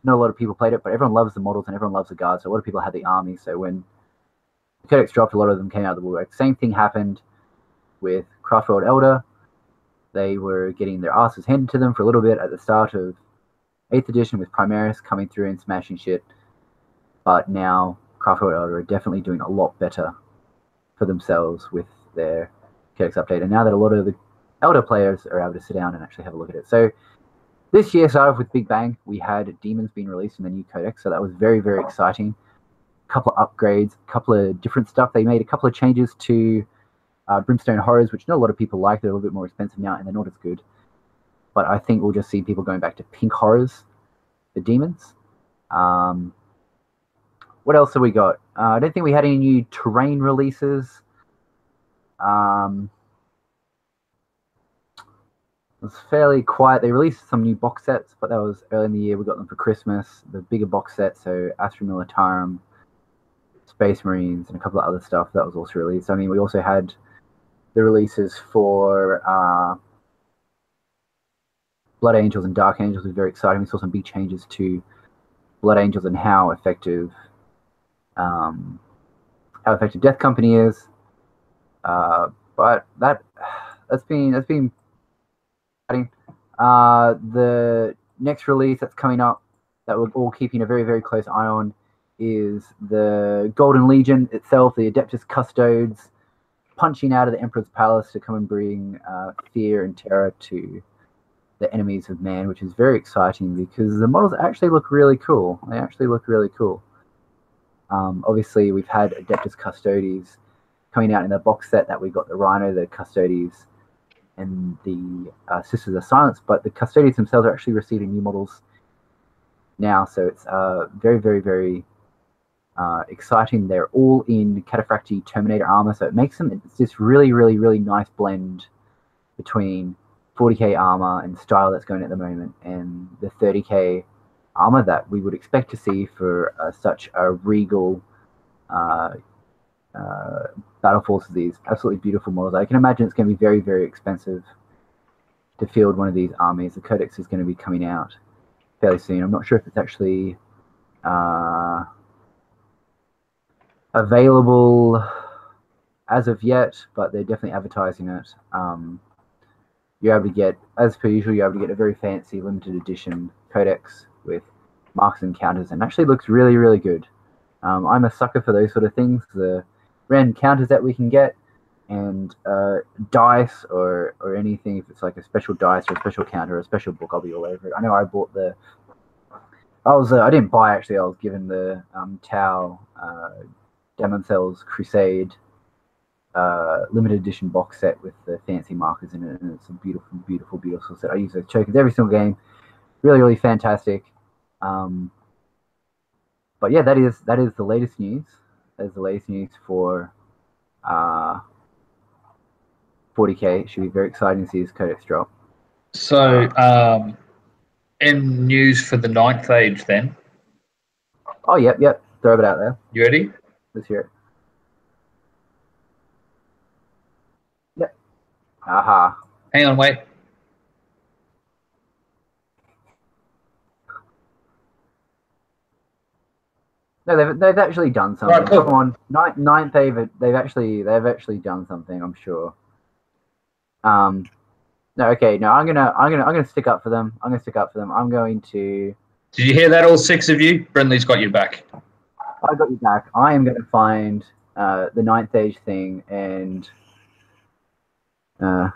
Not a lot of people played it, but everyone loves the models and everyone loves the guards. So a lot of people had the army. So when the codex dropped, a lot of them came out of the woodwork. Same thing happened with Craftworld Elder. They were getting their asses handed to them for a little bit at the start of 8th edition with Primaris coming through and smashing shit. But now Craftworld Elder are definitely doing a lot better for themselves with their codex update. And now that a lot of the Elder players are able to sit down and actually have a look at it. So this year started off with Big Bang. We had Demons being released in the new codex, so that was very, very exciting. A couple of upgrades, a couple of different stuff. They made a couple of changes to Brimstone Horrors, which not a lot of people like. They're a little bit more expensive now, and they're not as good. But I think we'll just see people going back to Pink Horrors, the Demons. What else have we got? I don't think we had any new terrain releases. It was fairly quiet. They released some new box sets, but that was early in the year. We got them for Christmas. The bigger box set, so Astra Militarum, Space Marines, and a couple of other stuff that was also released. I mean, we also had the releases for Blood Angels and Dark Angels. It was very exciting. We saw some big changes to Blood Angels and how effective Death Company is. But that's been the next release that's coming up that we're all keeping a very, very close eye on is the Golden Legion itself, the Adeptus Custodes, punching out of the Emperor's Palace to come and bring fear and terror to the enemies of man, which is very exciting because the models actually look really cool. They actually look really cool. Obviously, we've had Adeptus Custodes coming out in the box set that we got the Rhino, the Custodes, and the Sisters of Silence, but the Custodes themselves are actually receiving new models now, so it's very, very, very exciting. They're all in Cataphractii Terminator armor, so it makes them, it's this really, really, really nice blend between 40k armor and style that's going at the moment, and the 30k armor that we would expect to see for such a regal battle force of these absolutely beautiful models. I can imagine it's going to be very, very expensive to field one of these armies. The codex is going to be coming out fairly soon. I'm not sure if it's actually available as of yet, but they're definitely advertising it. You're able to get, as per usual, you're able to get a very fancy limited edition codex with marks and counters, and actually looks really, really good. I'm a sucker for those sort of things, the random counters that we can get, and dice or anything. If it's like a special dice or a special counter or a special book, I'll be all over it. I know I bought the, I didn't buy actually, I was given the Tau Damoncel's Crusade limited edition box set with the fancy markers in it, and it's a beautiful, beautiful, beautiful set. I use those chokers every single game. Really, really fantastic. But yeah, that is the latest news. That is the latest news for 40k. It should be very exciting to see this codex drop. So, in news for the 9th age, then. Oh, yep. Throw it out there. You ready? Let's hear it. Yep. Aha. Hang on, wait. No, they've actually done something. Right, cool. Come on, ninth they've actually done something. I'm sure. No, okay, no, I'm gonna stick up for them. I'm going to. Did you hear that, all 6 of you? Brynley's got your back. I got you back. I am going to find the 9th age thing and 9th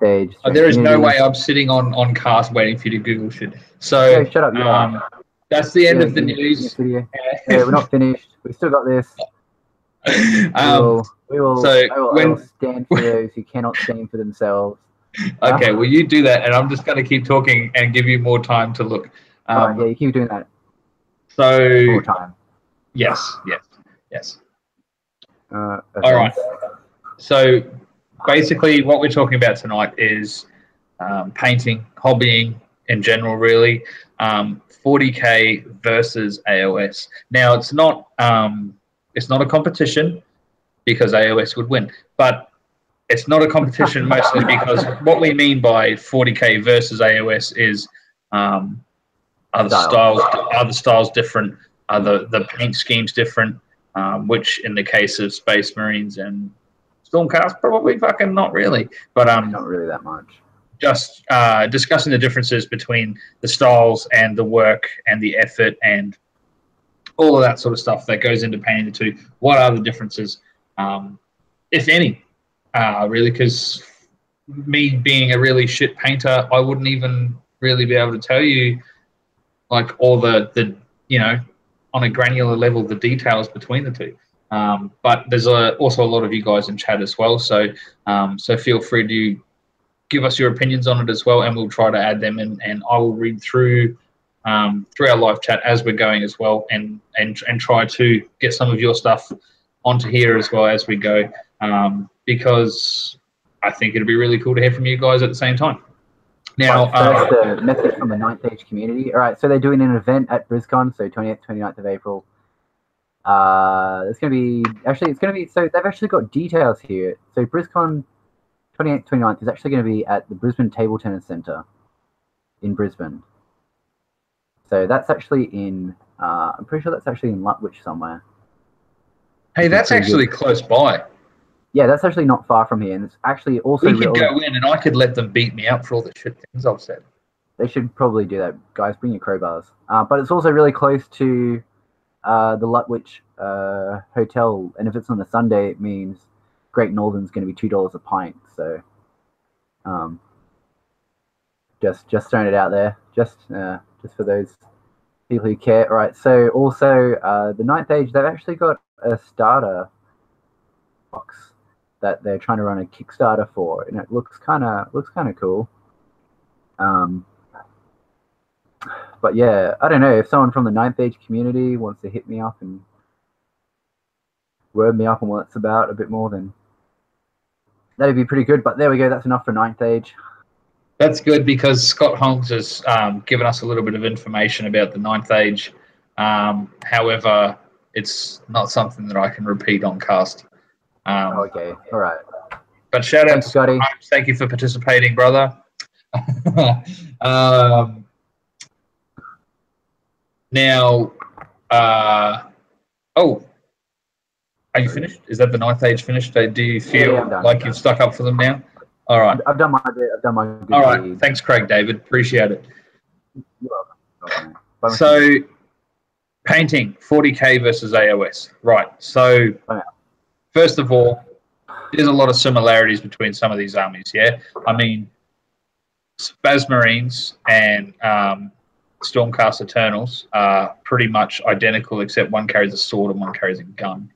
age. Oh, there is no way I'm sitting on cast waiting for you to Google shit. So, no, shut up. That's the end of the news. Video. We're not finished. We've still got this. I will stand for those who cannot stand for themselves. Okay, well, you do that, and I'm just going to keep talking and give you more time to look. Right, yeah, you keep doing that. So, more time. Yes. Okay. All right. So, basically, what we're talking about tonight is painting, hobbying in general, really. 40k versus AOS. Now, it's not a competition because AOS would win, but it's not a competition mostly because what we mean by 40k versus AOS is are the styles different? Are the paint schemes different? Which in the case of Space Marines and Stormcast, probably fucking not really. But not really that much. Just discussing the differences between the styles and the work and the effort and all of that sort of stuff that goes into painting the two. What are the differences, if any, really? Because me being a really shit painter, I wouldn't even really be able to tell you like all the on a granular level, the details between the two. But there's also a lot of you guys in chat as well. So feel free to give us your opinions on it as well, and we'll try to add them in, and I will read through our live chat as we're going as well, and try to get some of your stuff onto here as well as we go, because I think it'd be really cool to hear from you guys at the same time. Now, right, so that's the message from the 9th age community. All right, so they're doing an event at BrizCon, so 28th, 29th of April. It's going to be, so they've actually got details here. So BrizCon 28th, 29th is actually going to be at the Brisbane Table Tennis Centre in Brisbane. So that's actually in, I'm pretty sure that's actually in Lutwyche somewhere. Hey, that's actually close by. Yeah, that's actually not far from here, and it's actually also. We could go in, and I could let them beat me up for all the shit things I've said. They should probably do that, guys. Bring your crowbars. But it's also really close to the Lutwyche hotel, and if it's on a Sunday, it means Great Northern's going to be $2 a pint. So, just throwing it out there, just for those people who care. Right. So also the 9th Age, they've actually got a starter box that they're trying to run a Kickstarter for, and it looks kind of cool. But yeah, I don't know if someone from the 9th Age community wants to hit me up and word me up on what it's about a bit more, then that'd be pretty good. But there we go. That's enough for 9th Age. That's good because Scott Holmes has given us a little bit of information about the 9th Age. However, it's not something that I can repeat on cast. Okay, all right. But shout out Thanks, to Scotty. Holmes. Thank you for participating, brother. Now, are you finished? Is that the 9th Age finished? Do you feel like you've stuck up for them now? All right. I've done my bit. I've done my good All right. deed. Thanks, Craig David. Appreciate it. You're welcome. Okay. So, painting 40k versus AOS. Right. So, first of all, there's a lot of similarities between some of these armies. Yeah. I mean, Spaz Marines and Stormcast Eternals are pretty much identical, except one carries a sword and one carries a gun.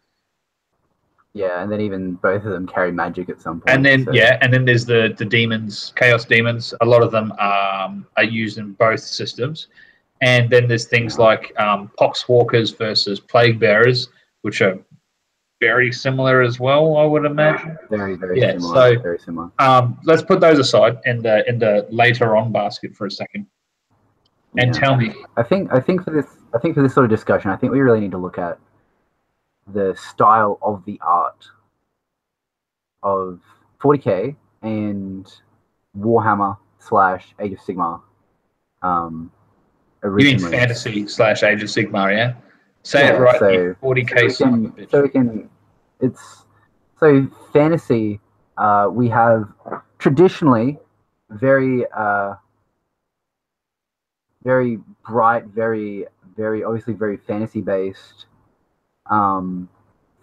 Yeah, and then even both of them carry magic at some point. And then and then there's the demons, Chaos Demons. A lot of them are used in both systems. And then there's things like Poxwalkers versus Plague Bearers, which are very similar as well, I would imagine. Very similar. So very similar. Let's put those aside in the later on basket for a second. And tell me. I think for this sort of discussion, I think we really need to look at the style of the art of 40k and Warhammer / Age of Sigmar. You mean fantasy / Age of Sigmar, yeah? Say it right. So 40k. So fantasy. We have traditionally very bright, very obviously very fantasy based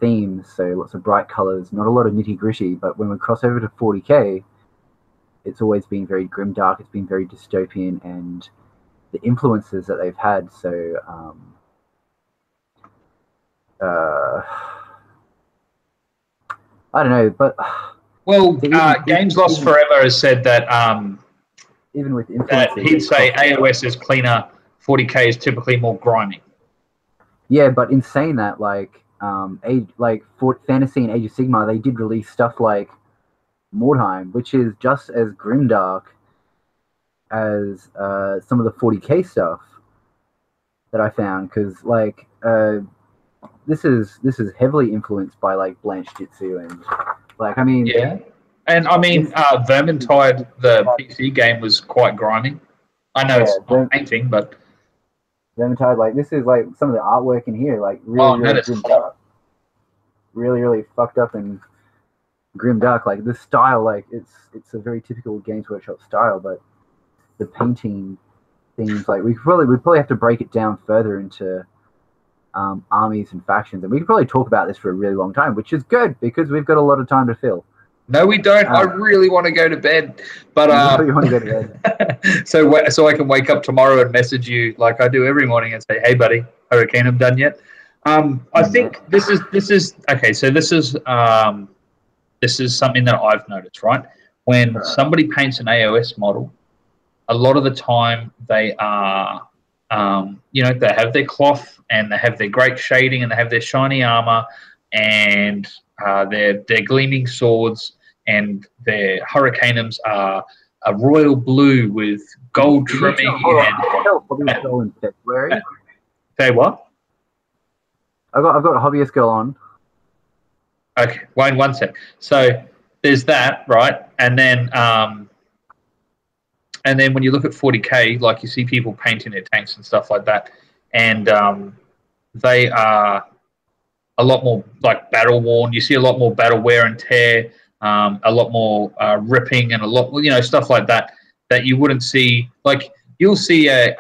themes. So lots of bright colors, not a lot of nitty gritty. But when we cross over to 40k, it's always been very grimdark. It's been very dystopian, and the influences that they've had. So I don't know, but Games Lost Forever has said that even with influences, he'd say AOS is cleaner, 40k is typically more grimy. Yeah, but in saying that, for fantasy and Age of Sigmar, they did release stuff like Mordheim, which is just as grimdark as some of the 40k stuff that I found, because this is heavily influenced by Blanche Jitsu and and Vermintide, the PC game, was quite grimy. I know it's not painting, but Vermintide, this is some of the artwork in here, really grimdark, really fucked up and grimdark. This style, it's a very typical Games Workshop style, but the painting things, we'd probably have to break it down further into armies and factions, and we could probably talk about this for a really long time, which is good because we've got a lot of time to fill. No, we don't. I really want to go to bed, but you want to go to bed. so I can wake up tomorrow and message you like I do every morning and say, "Hey, buddy, Hurricane, I'm done yet." I think this is okay. So this is something that I've noticed, right? When somebody paints an AOS model, a lot of the time they are, they have their cloth and they have their great shading and they have their shiny armor and their gleaming swords, and their hurricaneums are a royal blue with gold trimming. In February. Say what? I've got a hobbyist girl on. Okay, wait one sec. So there's that, right? And then when you look at 40k, you see people painting their tanks and stuff like that, and they are a lot more battle worn. You see a lot more battle wear and tear, a lot more ripping, and a lot more, stuff like that you wouldn't see. You'll see a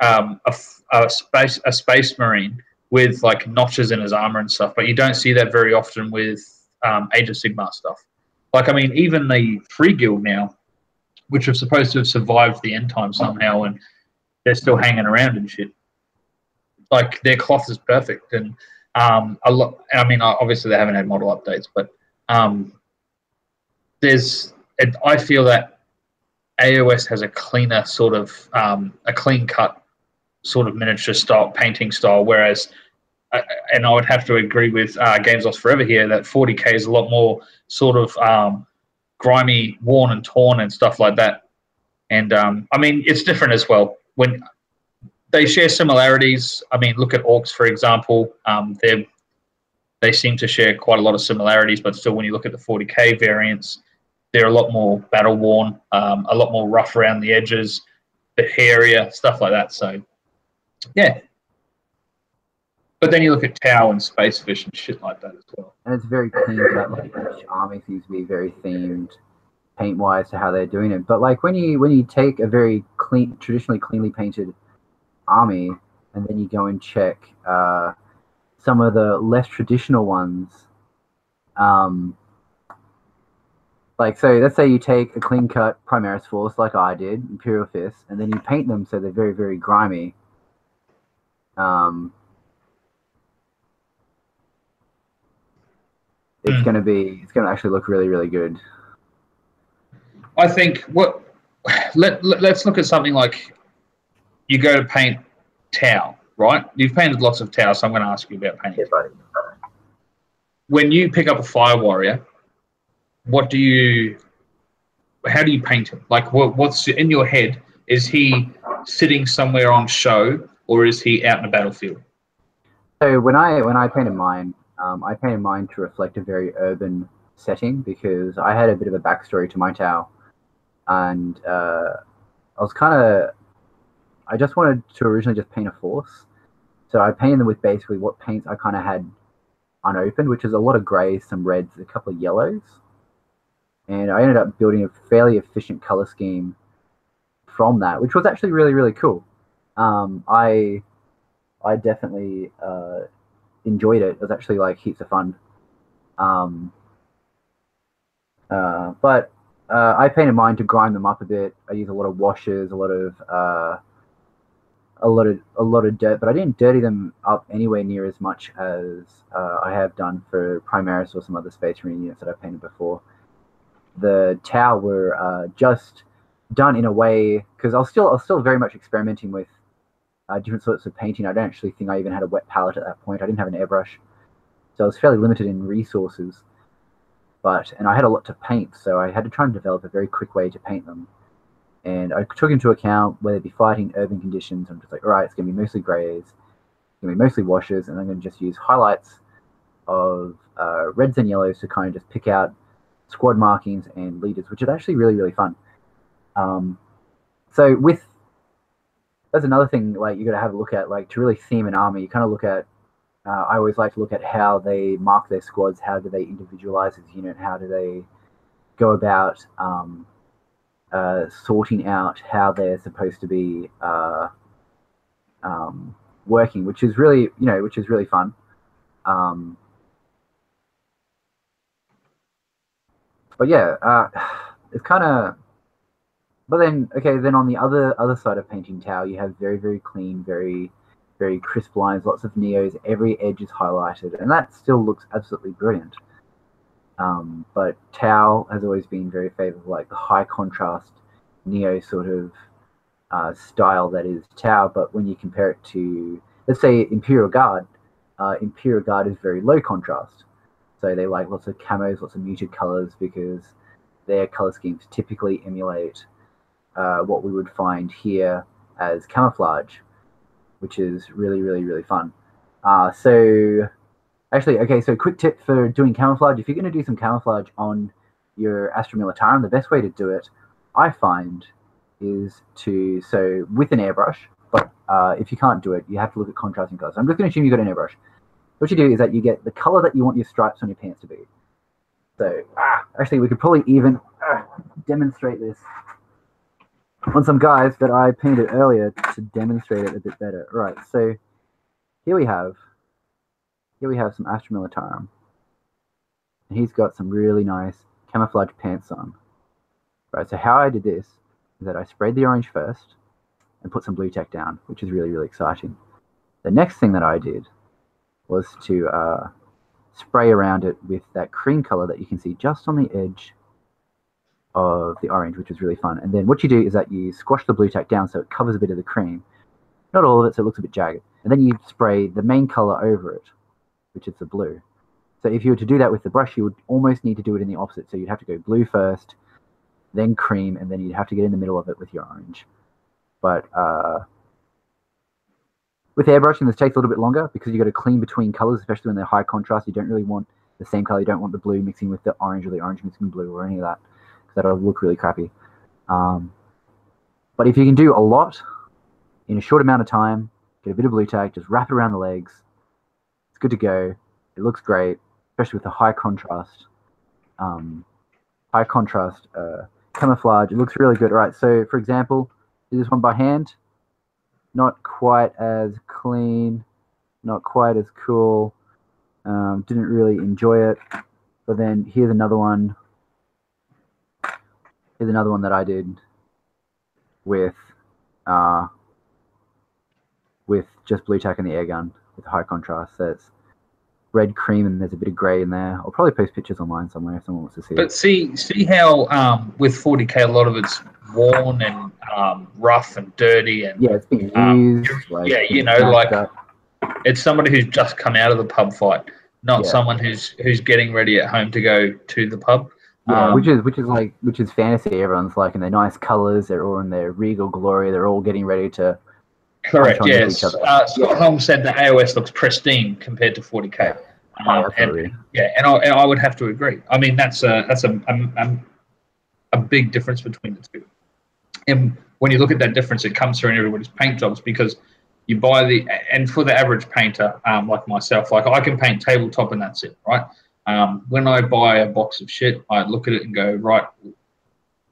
space marine with notches in his armor and stuff, but you don't see that very often with Age of Sigmar stuff. Even the Free Guild now, which are supposed to have survived the end time somehow, and they're still hanging around and shit. like their cloth is perfect, and a lot. I mean, obviously they haven't had model updates, but I feel that AOS has a cleaner sort of a clean cut sort of miniature style painting style, whereas and I would have to agree with Games Lost Forever here that 40k is a lot more sort of grimy, worn and torn and stuff like that. And I mean, it's different as well. When they share similarities, I mean, look at Orcs, for example. They seem to share quite a lot of similarities, but still, when you look at the 40k variants, they're a lot more battle worn, a lot more rough around the edges, a bit hairier, stuff like that. So, yeah. But then you look at Tau and Spacefish and shit like that as well. And it's very clean cut. Like each army seems to be very themed, paint wise, to how they're doing it. But like when you take a very clean, traditionally cleanly painted army, and then you go and check some of the less traditional ones, like so let's say you take a clean cut Primaris Force like I did, Imperial Fist, and then you paint them so they're very, very grimy. It's going to actually look really, really good. I think let's look at something like you go to paint Tau, right? You've painted lots of Tau, so I'm going to ask you about painting. Yeah, when you pick up a Fire Warrior, how do you paint him? Like, what's in your head? Is he sitting somewhere on show, or is he out in the battlefield? So when I painted mine, I painted mine to reflect a very urban setting because I had a bit of a backstory to my Tau, and I just wanted to originally just paint a force, so I painted them with basically what paints I kind of had unopened, which is a lot of greys, some reds, a couple of yellows, and I ended up building a fairly efficient color scheme from that, which was actually really, really cool. I definitely enjoyed it. It was actually like heaps of fun. But I painted mine to grind them up a bit. I used a lot of washes, a lot of dirt, but I didn't dirty them up anywhere near as much as I have done for Primaris or some other Space Marine units that I've painted before. The Tau were just done in a way because I was still very much experimenting with different sorts of painting. I don't actually think I even had a wet palette at that point. I didn't have an airbrush, so I was fairly limited in resources. And I had a lot to paint, so I had to try and develop a very quick way to paint them. And I took into account whether they'd be fighting urban conditions. I'm just like, all right, it's going to be mostly greys, it's going to be mostly washes, and I'm going to just use highlights of reds and yellows to kind of just pick out squad markings and leaders, which is actually really, really fun. So that's another thing, like, you got to have a look at, like, to really theme an army. You kind of look at, I always like to look at how they mark their squads, how do they individualize as a unit, how do they go about sorting out how they're supposed to be working, which is really, fun. But yeah, it's kind of. But then, okay, then on the other side of painting Tau, you have very, very clean, very, very crisp lines, lots of neos. Every edge is highlighted, and that still looks absolutely brilliant. But Tau has always been very favorable, like the high contrast neo sort of style that is Tau. But when you compare it to, let's say, Imperial Guard is very low contrast. So they like lots of camos, lots of muted colors, because their color schemes typically emulate what we would find here as camouflage, which is really, really, really fun. So actually, okay, so quick tip for doing camouflage. If you're going to do some camouflage on your Astra Militarum, the best way to do it, I find, is so with an airbrush, but if you can't do it, you have to look at contrasting colors. I'm just going to assume you've got an airbrush. What you do is that you get the color that you want your stripes on your pants to be. So, actually, we could probably even demonstrate this on some guys that I painted earlier to demonstrate it a bit better. Right, so here we have some Astra Militarum, and he's got some really nice camouflage pants on. Right, so how I did this is that I sprayed the orange first and put some blue tack down, which is really, really exciting. The next thing that I did was to spray around it with that cream color that you can see just on the edge of the orange, which was really fun. And then what you do is that you squash the blue tack down so it covers a bit of the cream. Not all of it, so it looks a bit jagged. And then you spray the main color over it, which is the blue. So if you were to do that with the brush, you would almost need to do it in the opposite. So you'd have to go blue first, then cream, and then you'd have to get in the middle of it with your orange. But with airbrushing, this takes a little bit longer because you've got to clean between colors, especially when they're high contrast. You don't really want the same color. You don't want the blue mixing with the orange or the orange mixing with blue or any of that, because that'll look really crappy. But if you can do a lot in a short amount of time, get a bit of blue tack, just wrap it around the legs, it's good to go. It looks great, especially with the high contrast camouflage. It looks really good. All right, so for example, do this one by hand. Not quite as clean, not quite as cool. Didn't really enjoy it. But then here's another one. Here's another one that I did with just blue tack and the air gun with high contrast. So it's red cream and there's a bit of grey in there. I'll probably post pictures online somewhere if someone wants to see it. But see how with 40K a lot of it's worn and rough and dirty and yeah, it's been used. Yeah, you know, like it's somebody who's just come out of the pub fight, not someone who's getting ready at home to go to the pub. Yeah, which is fantasy. Everyone's like in their nice colours. They're all in their regal glory. They're all getting ready to. Correct. Yes. Scott Holmes said that AOS looks pristine compared to 40K. And I would have to agree. I mean, that's a big difference between the two. And when you look at that difference, it comes through in everybody's paint jobs because you buy and for the average painter, like myself, like I can paint tabletop and that's it, right? When I buy a box of shit, I look at it and go, right,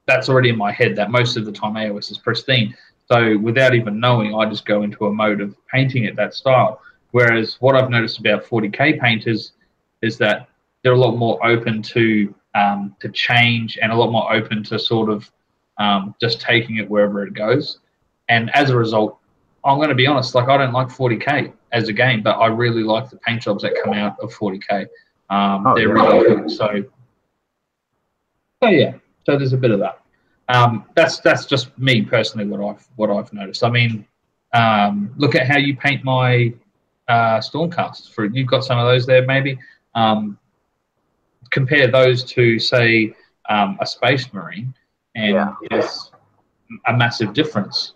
that's already in my head that most of the time AOS is pristine. So without even knowing, I just go into a mode of painting it that style. Whereas what I've noticed about 40K painters is that they're a lot more open to change and a lot more open to sort of just taking it wherever it goes. And as a result, I'm going to be honest, like I don't like 40K as a game, but I really like the paint jobs that come out of 40K. They're really good. So yeah, so there's a bit of that. That's just me personally what I've noticed. I mean, look at how you paint my Stormcast. You've got some of those there, maybe. Compare those to say a Space Marine, and there's a massive difference.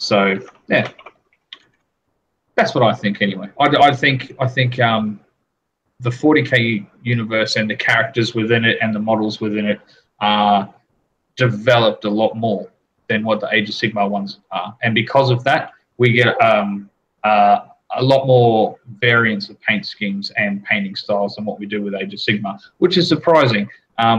So yeah, that's what I think anyway. I think the 40K universe and the characters within it and the models within it are developed a lot more than what the Age of Sigmar ones are, and because of that, we get a lot more variance of paint schemes and painting styles than what we do with Age of Sigmar, which is surprising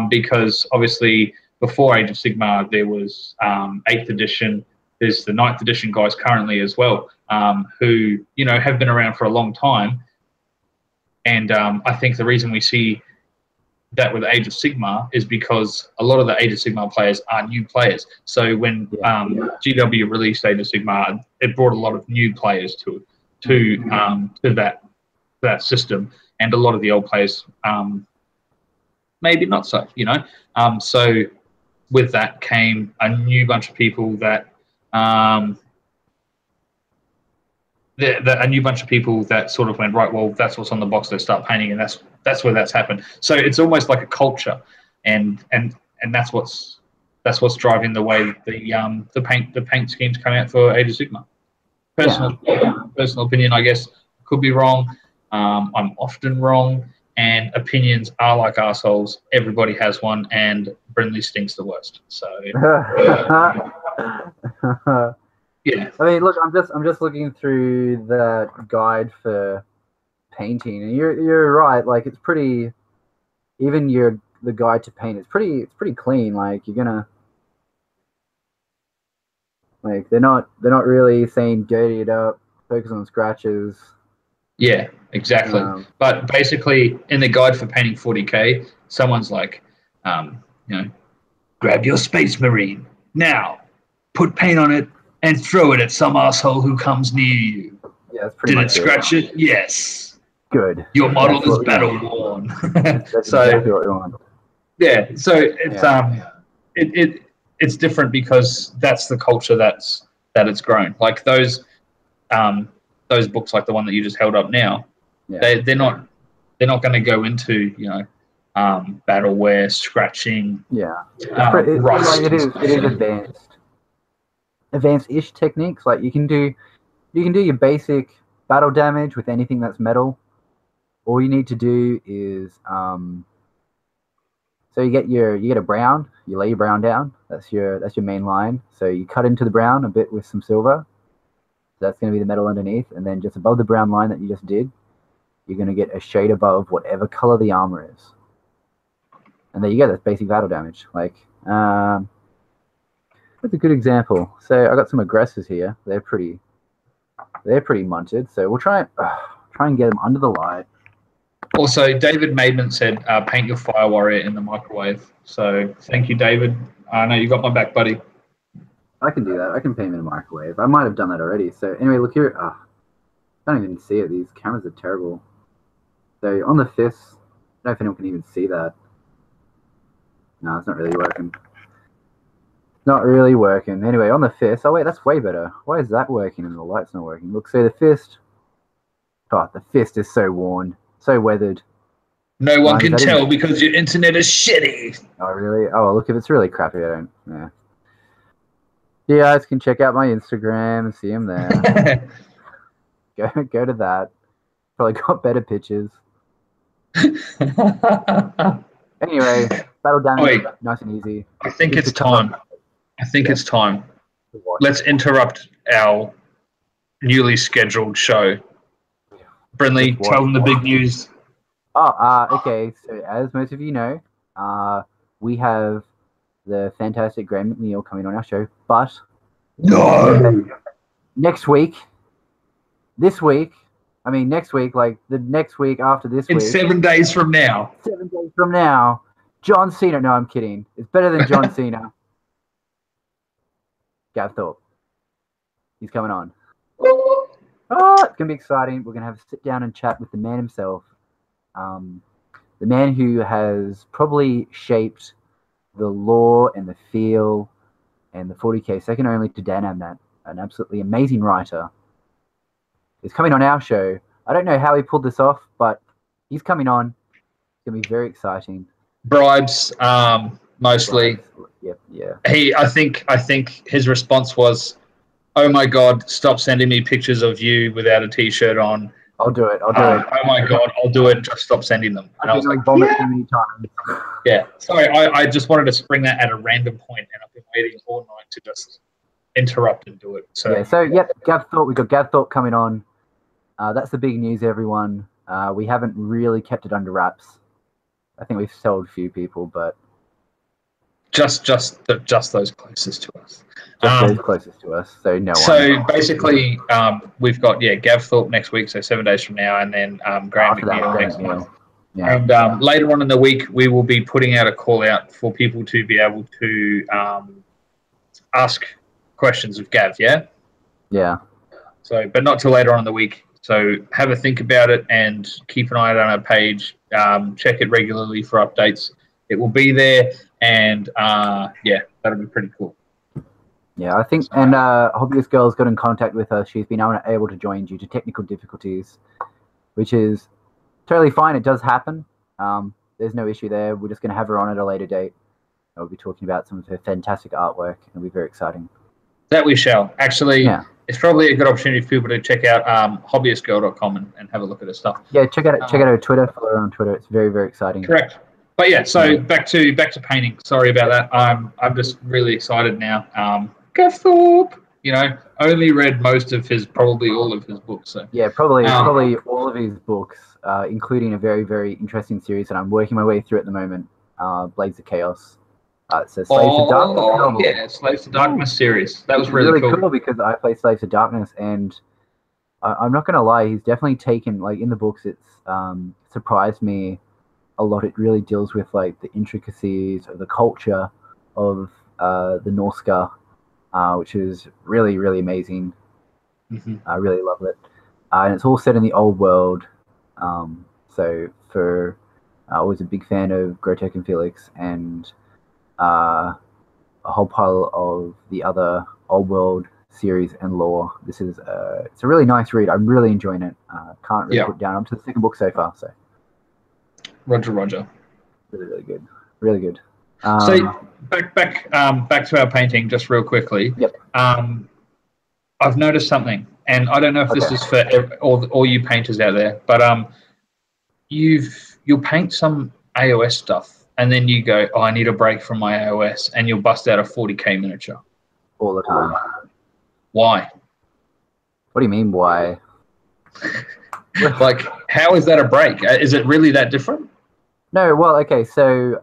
because obviously before Age of Sigmar there was 8th edition. There's the 9th edition guys currently as well, who have been around for a long time, and I think the reason we see that with Age of Sigmar is because a lot of the Age of Sigmar players are new players. So when GW released Age of Sigmar, it brought a lot of new players to that system, and a lot of the old players maybe not so. So with that came a new bunch of people that sort of went, right, well, that's what's on the box, let's start painting, and that's where that's happened. So it's almost like a culture, and that's what's driving the way the paint schemes come out for Age of Sigmar. Personal opinion, I guess, could be wrong. I'm often wrong, and opinions are like assholes. Everybody has one, and Brynley stinks the worst. So yeah. I mean, look, I'm just looking through the guide for painting, and you're right. Like, it's pretty. Even the guide to paint, it's pretty clean. Like, you're gonna. Like, they're not really saying dirty it up, focus on scratches. Yeah, exactly. But basically, in the guide for painting 40K, someone's like, grab your Space Marine now, put paint on it, and throw it at some asshole who comes near you. Yeah, that's pretty Did it much scratch it? Yes. Good. Your model That's is what we battle want. worn. That's So exactly what we want. yeah, so it's Yeah. it's different because that's the culture that it's grown. Like those books, like the one that you just held up now, Yeah. they're not going to go into battleware, scratching, Yeah. rust. Like, it is advanced-ish techniques. Like you can do your basic battle damage with anything that's metal. All you need to do is so you get a brown, you lay your brown down. That's your main line. So you cut into the brown a bit with some silver. That's going to be the metal underneath, and then just above the brown line that you just did, you're going to get a shade above whatever color the armor is. And there you go. That's basic battle damage. Like, that's a good example. So I got some aggressors here. They're pretty munted. So we'll try and get them under the light. Also, David Maidman said, "Paint your fire warrior in the microwave." So thank you, David. I know you got my back, buddy. I can do that. I can paint in a microwave. I might have done that already. So anyway, look here. I don't even see it. These cameras are terrible. So on the fists, I don't know if anyone can even see that. No, it's not really working. Not really working. Anyway, on the fist. Oh wait, that's way better. Why is that working and the light's not working? Look, see the fist. Oh, the fist is so worn, so weathered. No one can tell because your internet is shitty. Oh really? Oh, look, if it's really crappy, I don't. Yeah. You guys can check out my Instagram and see him there. Go to that. Probably got better pictures. Anyway, battle damage, nice and easy. I think it's time. It's time. Let's interrupt our newly scheduled show. Brynley, tell them the big news. Okay. So as most of you know, we have the fantastic Graham McNeil coming on our show, but next week, like the next week after this week. 7 days from now. 7 days from now, John Cena. No, I'm kidding. It's better than John Cena. Gav Thorpe. He's coming on. Oh, it's going to be exciting. We're going to have a sit down and chat with the man himself. The man who has probably shaped the lore and the feel and the 40K, second only to Dan Abnett, an absolutely amazing writer, is coming on our show. I don't know how he pulled this off, but he's coming on. It's going to be very exciting. Bribes, mostly. Yep, yeah. I think his response was, "Oh my God, stop sending me pictures of you without a t-shirt on." I'll do it. Oh my God, I'll do it. Just stop sending them. And I was like, vomit too many times. Yeah. Sorry, I just wanted to spring that at a random point, and I've been waiting all night to just interrupt and do it. So yeah. So yep, Gav Thorpe. We've got Gav Thorpe coming on. That's the big news, everyone. We haven't really kept it under wraps. I think we've sold a few people, but just those closest to us. Those closest to us. So no one. So basically, we've got Gav Thorpe next week, so 7 days from now, and then Graham McNeil next month. Yeah. And later on in the week, we will be putting out a call out for people to be able to ask questions of Gav. Yeah. Yeah. So, but not till later on in the week. So have a think about it and keep an eye out on our page. Check it regularly for updates. It will be there, and that'll be pretty cool. Yeah, I think, and Hobbyist Girl's got in contact with her. She's been unable to join due to technical difficulties, which is totally fine. It does happen. There's no issue there. We're just going to have her on at a later date. We'll be talking about some of her fantastic artwork. It'll be very exciting. That we shall. Actually, it's probably a good opportunity for people to check out hobbyistgirl.com and have a look at her stuff. Yeah, check out her Twitter. Follow her on Twitter. It's very, very exciting. Correct. But yeah, so back to painting. Sorry about that. I'm just really excited now. Gav Thorpe, only read probably all of his books. So yeah, probably all of his books, including a very, very interesting series that I'm working my way through at the moment. Blades of Chaos. It's a Slaves to Darkness novel. Yeah, Slaves to Darkness series. That was really cool because I play Slaves to Darkness, and I'm not going to lie, he's definitely taken, in the books, it's surprised me a lot. It really deals with, the intricacies of the culture of the Norska, which is really, really amazing. Mm-hmm. I really love it. and it's all set in the old world. So for I was a big fan of Grotech and Felix, and a whole pile of the other old world series and lore. This is it's a really nice read. I'm really enjoying it. Can't really put it down. I'm to the second book so far, so Roger. really good, really good. So back to our painting just real quickly. Yep. I've noticed something, and I don't know if this is for all you painters out there, but you'll paint some AOS stuff, and then you go, "Oh, I need a break from my AOS," and you'll bust out a 40k miniature all the time. Why? What do you mean? Why? Like, how is that a break? Is it really that different? No. Well, okay. So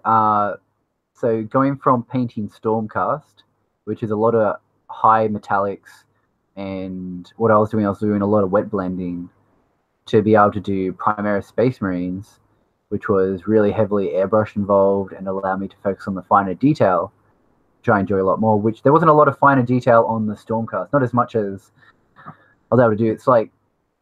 going from painting Stormcast, which is a lot of high metallics, and what I was doing a lot of wet blending, to be able to do Primaris Space Marines, which was really heavily airbrush involved and allowed me to focus on the finer detail, which I enjoy a lot more, which there wasn't a lot of finer detail on the Stormcast, not as much as I was able to do. It's like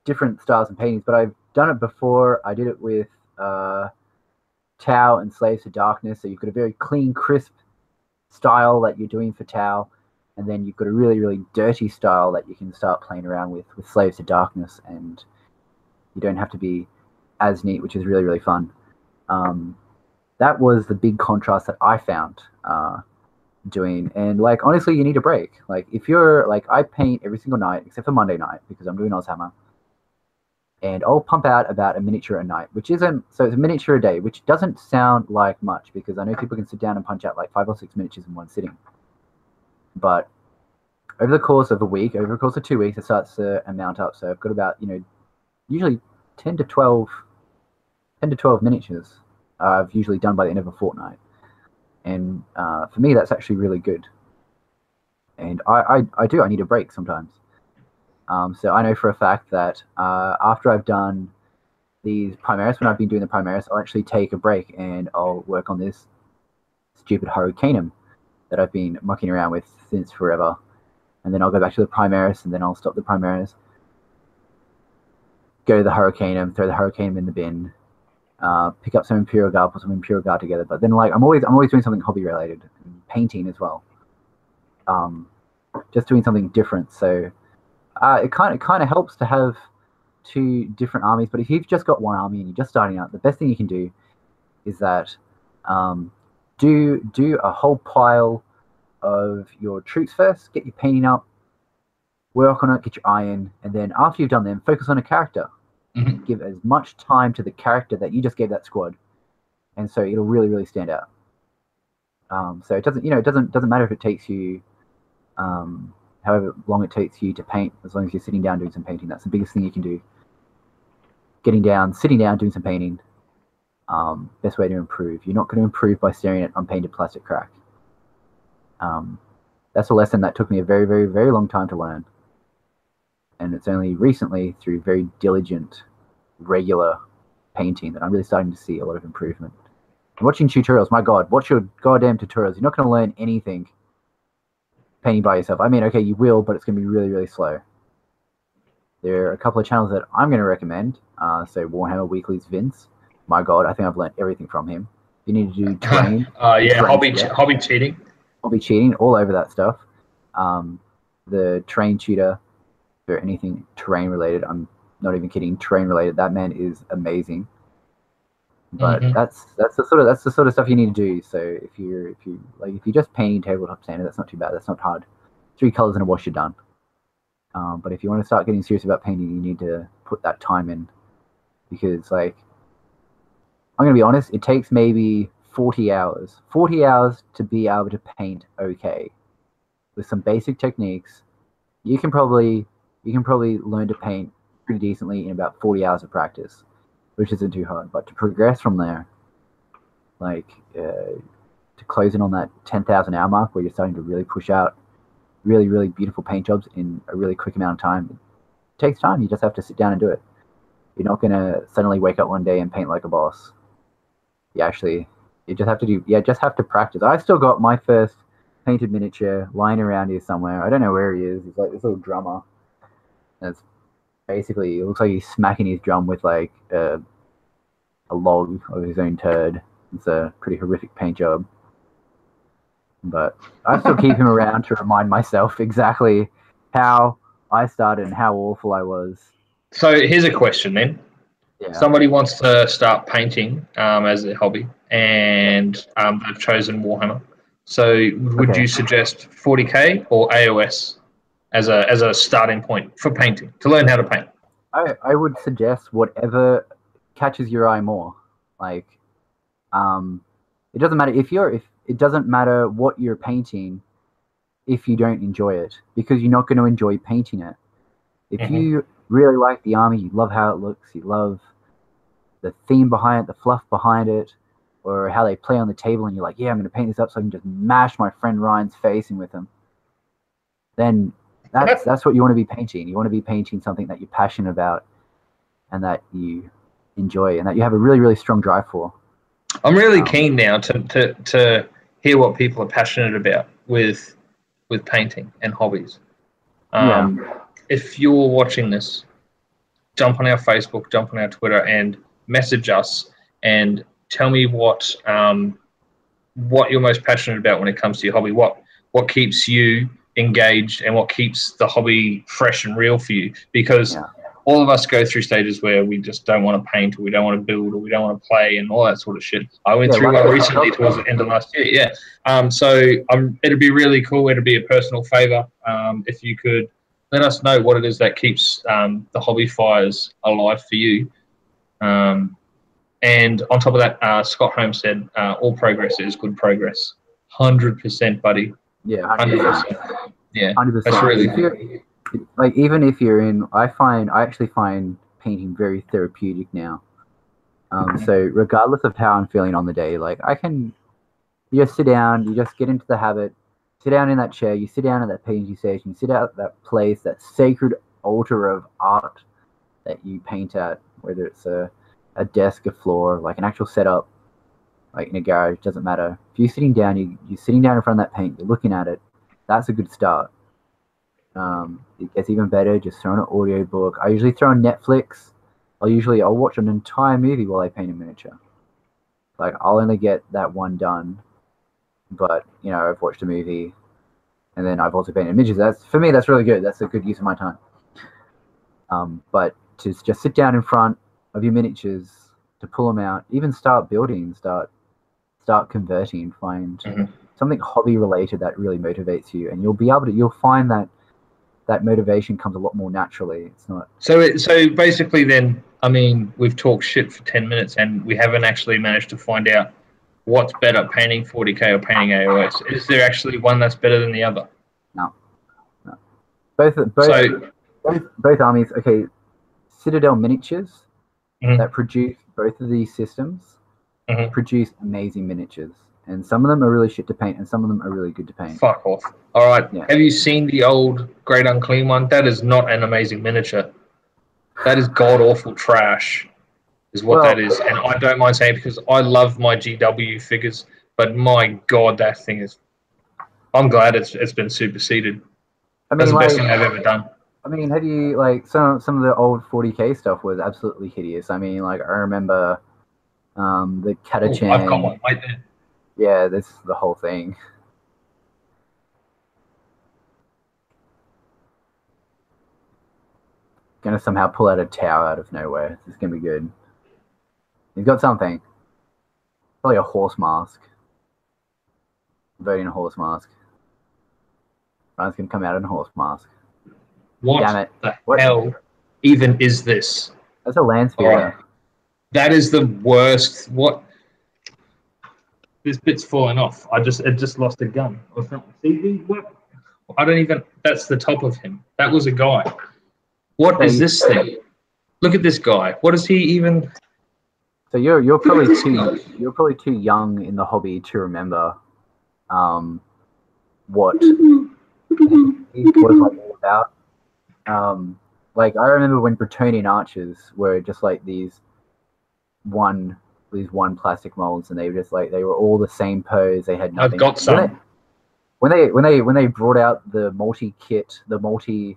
different styles and paintings, but I've done it before. I did it with Tau and Slaves to Darkness, so you've got a very clean, crisp style that you're doing for Tau, and then you've got a really, really dirty style that you can start playing around with Slaves to Darkness, and you don't have to be as neat, which is really, really fun. That was the big contrast that I found doing. And like, honestly, you need a break. Like, if you're like, I paint every single night except for Monday night because I'm doing AUSHAMMER, and I'll pump out about a miniature a night, which isn't, so it's a miniature a day, which doesn't sound like much because I know people can sit down and punch out like 5 or 6 miniatures in one sitting. But over the course of a week, over the course of 2 weeks, it starts to amount up. So I've got about, usually 10 to 12 miniatures I've usually done by the end of a fortnight. And for me, that's actually really good. And I need a break sometimes. So I know for a fact that after I've done these Primaris, when I've been doing the Primaris, I'll actually take a break and I'll work on this stupid Hurricanum that I've been mucking around with since forever. And then I'll go back to the Primaris, and then I'll stop the Primaris, go to the Hurricanum, throw the Hurricanum in the bin, pick up some Imperial Guard, put some Imperial Guard together. But then, like, I'm always doing something hobby related, painting as well. Just doing something different. So it kind of helps to have 2 different armies. But if you've just got one army and you're just starting out, the best thing you can do is that do a whole pile of your troops first, get your painting up, work on it, get your eye in, and then after you've done them, focus on a character. Mm-hmm. Give as much time to the character that you just gave that squad, and so it'll really, really stand out. So it doesn't matter if it takes you however long it takes you to paint, as long as you're sitting down doing some painting. That's the biggest thing you can do. Sitting down, doing some painting. Best way to improve. You're not going to improve by staring at unpainted plastic crack. That's a lesson that took me a very, very, very long time to learn. And it's only recently, through very diligent, regular painting, that I'm really starting to see a lot of improvement. And watching tutorials, my God, watch your goddamn tutorials. You're not going to learn anything painting by yourself. I mean, okay, you will, but it's going to be really, really slow. There are a couple of channels that I'm going to recommend. So Warhammer Weekly's Vince. My God, I think I've learned everything from him. You need to do terrain. Hobby cheating. Hobby cheating, all over that stuff. The terrain tutor for anything terrain related. I'm not even kidding. Terrain related. That man is amazing. But that's the sort of stuff you need to do. So if you're just painting tabletop standard, that's not too bad. That's not hard. 3 colors and a wash, you're done. But if you want to start getting serious about painting, you need to put that time in, because like, I'm gonna be honest, it takes maybe 40 hours to be able to paint okay with some basic techniques. You can probably learn to paint pretty decently in about 40 hours of practice, which isn't too hard. But to progress from there, like to close in on that 10,000 hour mark where you're starting to really push out really, really beautiful paint jobs in a really quick amount of time, it takes time. You just have to sit down and do it. You're not gonna suddenly wake up one day and paint like a boss. You just have to practice. I still got my first painted miniature lying around here somewhere. I don't know where he is. He's like this little drummer. basically, it looks like he's smacking his drum with like a log of his own turd. It's a pretty horrific paint job. But I still keep him around to remind myself exactly how I started and how awful I was. So here's a question then. Yeah. Somebody wants to start painting as a hobby, and they've chosen Warhammer. So would you suggest 40k or AOS as a starting point for painting, to learn how to paint? I would suggest whatever catches your eye more. Like, it doesn't matter if it doesn't matter what you're painting if you don't enjoy it, because you're not going to enjoy painting it. If you really like the army, you love how it looks, you love the theme behind it, the fluff behind it, or how they play on the table, and you're like, yeah, I'm going to paint this up so I can just mash my friend Ryan's face in with him, then that's what you want to be painting. You want to be painting something that you're passionate about and that you enjoy and that you have a really, really strong drive for. I'm really keen now to hear what people are passionate about with painting and hobbies. If you're watching this, jump on our Facebook, jump on our Twitter, and message us and tell me what you're most passionate about when it comes to your hobby. What keeps you engaged and what keeps the hobby fresh and real for you? Because all of us go through stages where we just don't want to paint, or we don't want to build, or we don't want to play, and all that sort of shit. I went through one recently towards the end of last year. It'd be really cool. It'd be a personal favor if you could let us know what it is that keeps the hobby fires alive for you. And on top of that, Scott Holmes said, all progress is good progress. 100%, buddy. Yeah, 100%. Yeah, 100%. that's really like, even if you're in, I actually find painting very therapeutic now. So regardless of how I'm feeling on the day, like, you just sit down, you just get into the habit, sit down in that chair, you sit down at that painting station, you sit out at that place, that sacred altar of art that you paint at, whether it's a desk, a floor, like an actual setup, like in a garage, doesn't matter. If you're sitting down, you're sitting down in front of that paint, you're looking at it, that's a good start. It gets even better, just throw on an audio book. I usually throw on Netflix. I'll watch an entire movie while I paint a miniature. Like, I'll only get that one done, but, you know, I've watched a movie, and then I've also painted miniatures. For me, that's really good. That's a good use of my time. But to just sit down in front of your miniatures, to pull them out, even start building, start converting, find something hobby related that really motivates you, and you'll find that motivation comes a lot more naturally. It's not so basically then, I mean, we've talked shit for 10 minutes and we haven't actually managed to find out what's better, painting 40k or painting AOS. Is there actually one that's better than the other? No. Both armies. Okay, Citadel Miniatures that produce both of these systems produce amazing miniatures, and some of them are really shit to paint and some of them are really good to paint. Fuck off. All right. Yeah. Have you seen the old Great Unclean one? That is not an amazing miniature. That is god-awful trash, is what that is. And I don't mind saying it because I love my GW figures, but my God, that thing is... I'm glad it's been superseded. I mean, that's the best thing I've ever done. I mean, have you, like, some of the old 40k stuff was absolutely hideous. I mean, like, I remember the Catachan. I've got one right there. Yeah, this is the whole thing. Gonna somehow pull out a tower out of nowhere. This is gonna be good. He's got something. Probably a horse mask. Voting a horse mask. Ryan's gonna come out in a horse mask. What Damn it. the hell even is this? That's a land speeder. That is the worst. What? This bit's falling off. It just lost a gun or something. See, what? I don't even. That's the top of him. That was a guy. What is this thing? Look at this guy. What is he even? So you're probably too young in the hobby to remember what it was like all about. Like, I remember when Bretonian archers were just like these one plastic molds, and they were just like, they were all the same pose. They had nothing. I've got some. When they brought out the multi kit, the multi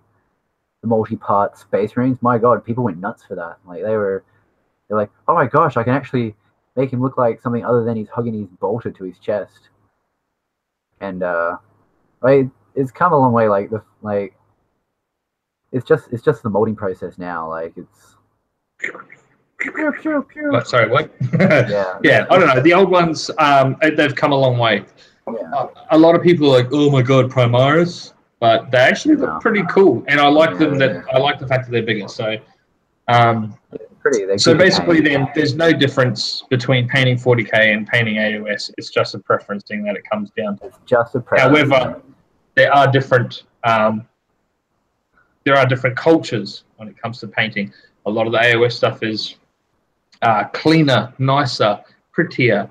the multi-part Space Marines. My God, people went nuts for that. Like they're like, oh my gosh, I can actually make him look like something other than he's hugging his bolter to his chest. And like it's come a long way. Like it's just the molding process now. Like it's pew, pew, pew. Oh, sorry, what? Yeah. Yeah, I don't know. The old ones, they've come a long way. Yeah. A lot of people are like, oh my God, Primaris, but they actually look pretty cool, and I like them. I like the fact that they're bigger. So, so basically, then there's no difference between painting 40k and painting AOS. It's just a preference thing that it comes down to. It's just a preference. However, there are different cultures when it comes to painting. A lot of the AOS stuff is cleaner, nicer, prettier,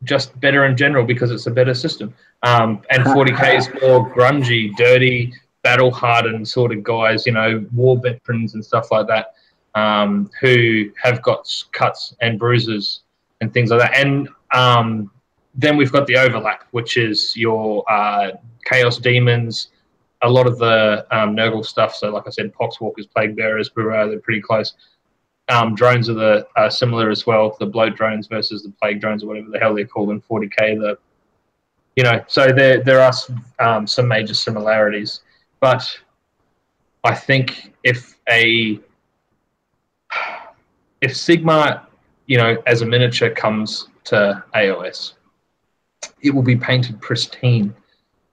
just better in general because it's a better system. And 40k is more grungy, dirty, battle-hardened sort of guys, you know, war veterans and stuff like that, who have got cuts and bruises and things like that. And then we've got the overlap, which is your Chaos Demons, a lot of the Nurgle stuff. So, like I said, Poxwalkers, Plague Bearers, Burrow, they're pretty close. Drones are similar as well. The bloat drones versus the plague drones, or whatever the hell they're called in 40k. So there are some major similarities. But I think if Sigmar, you know, as a miniature comes to AOS, it will be painted pristine.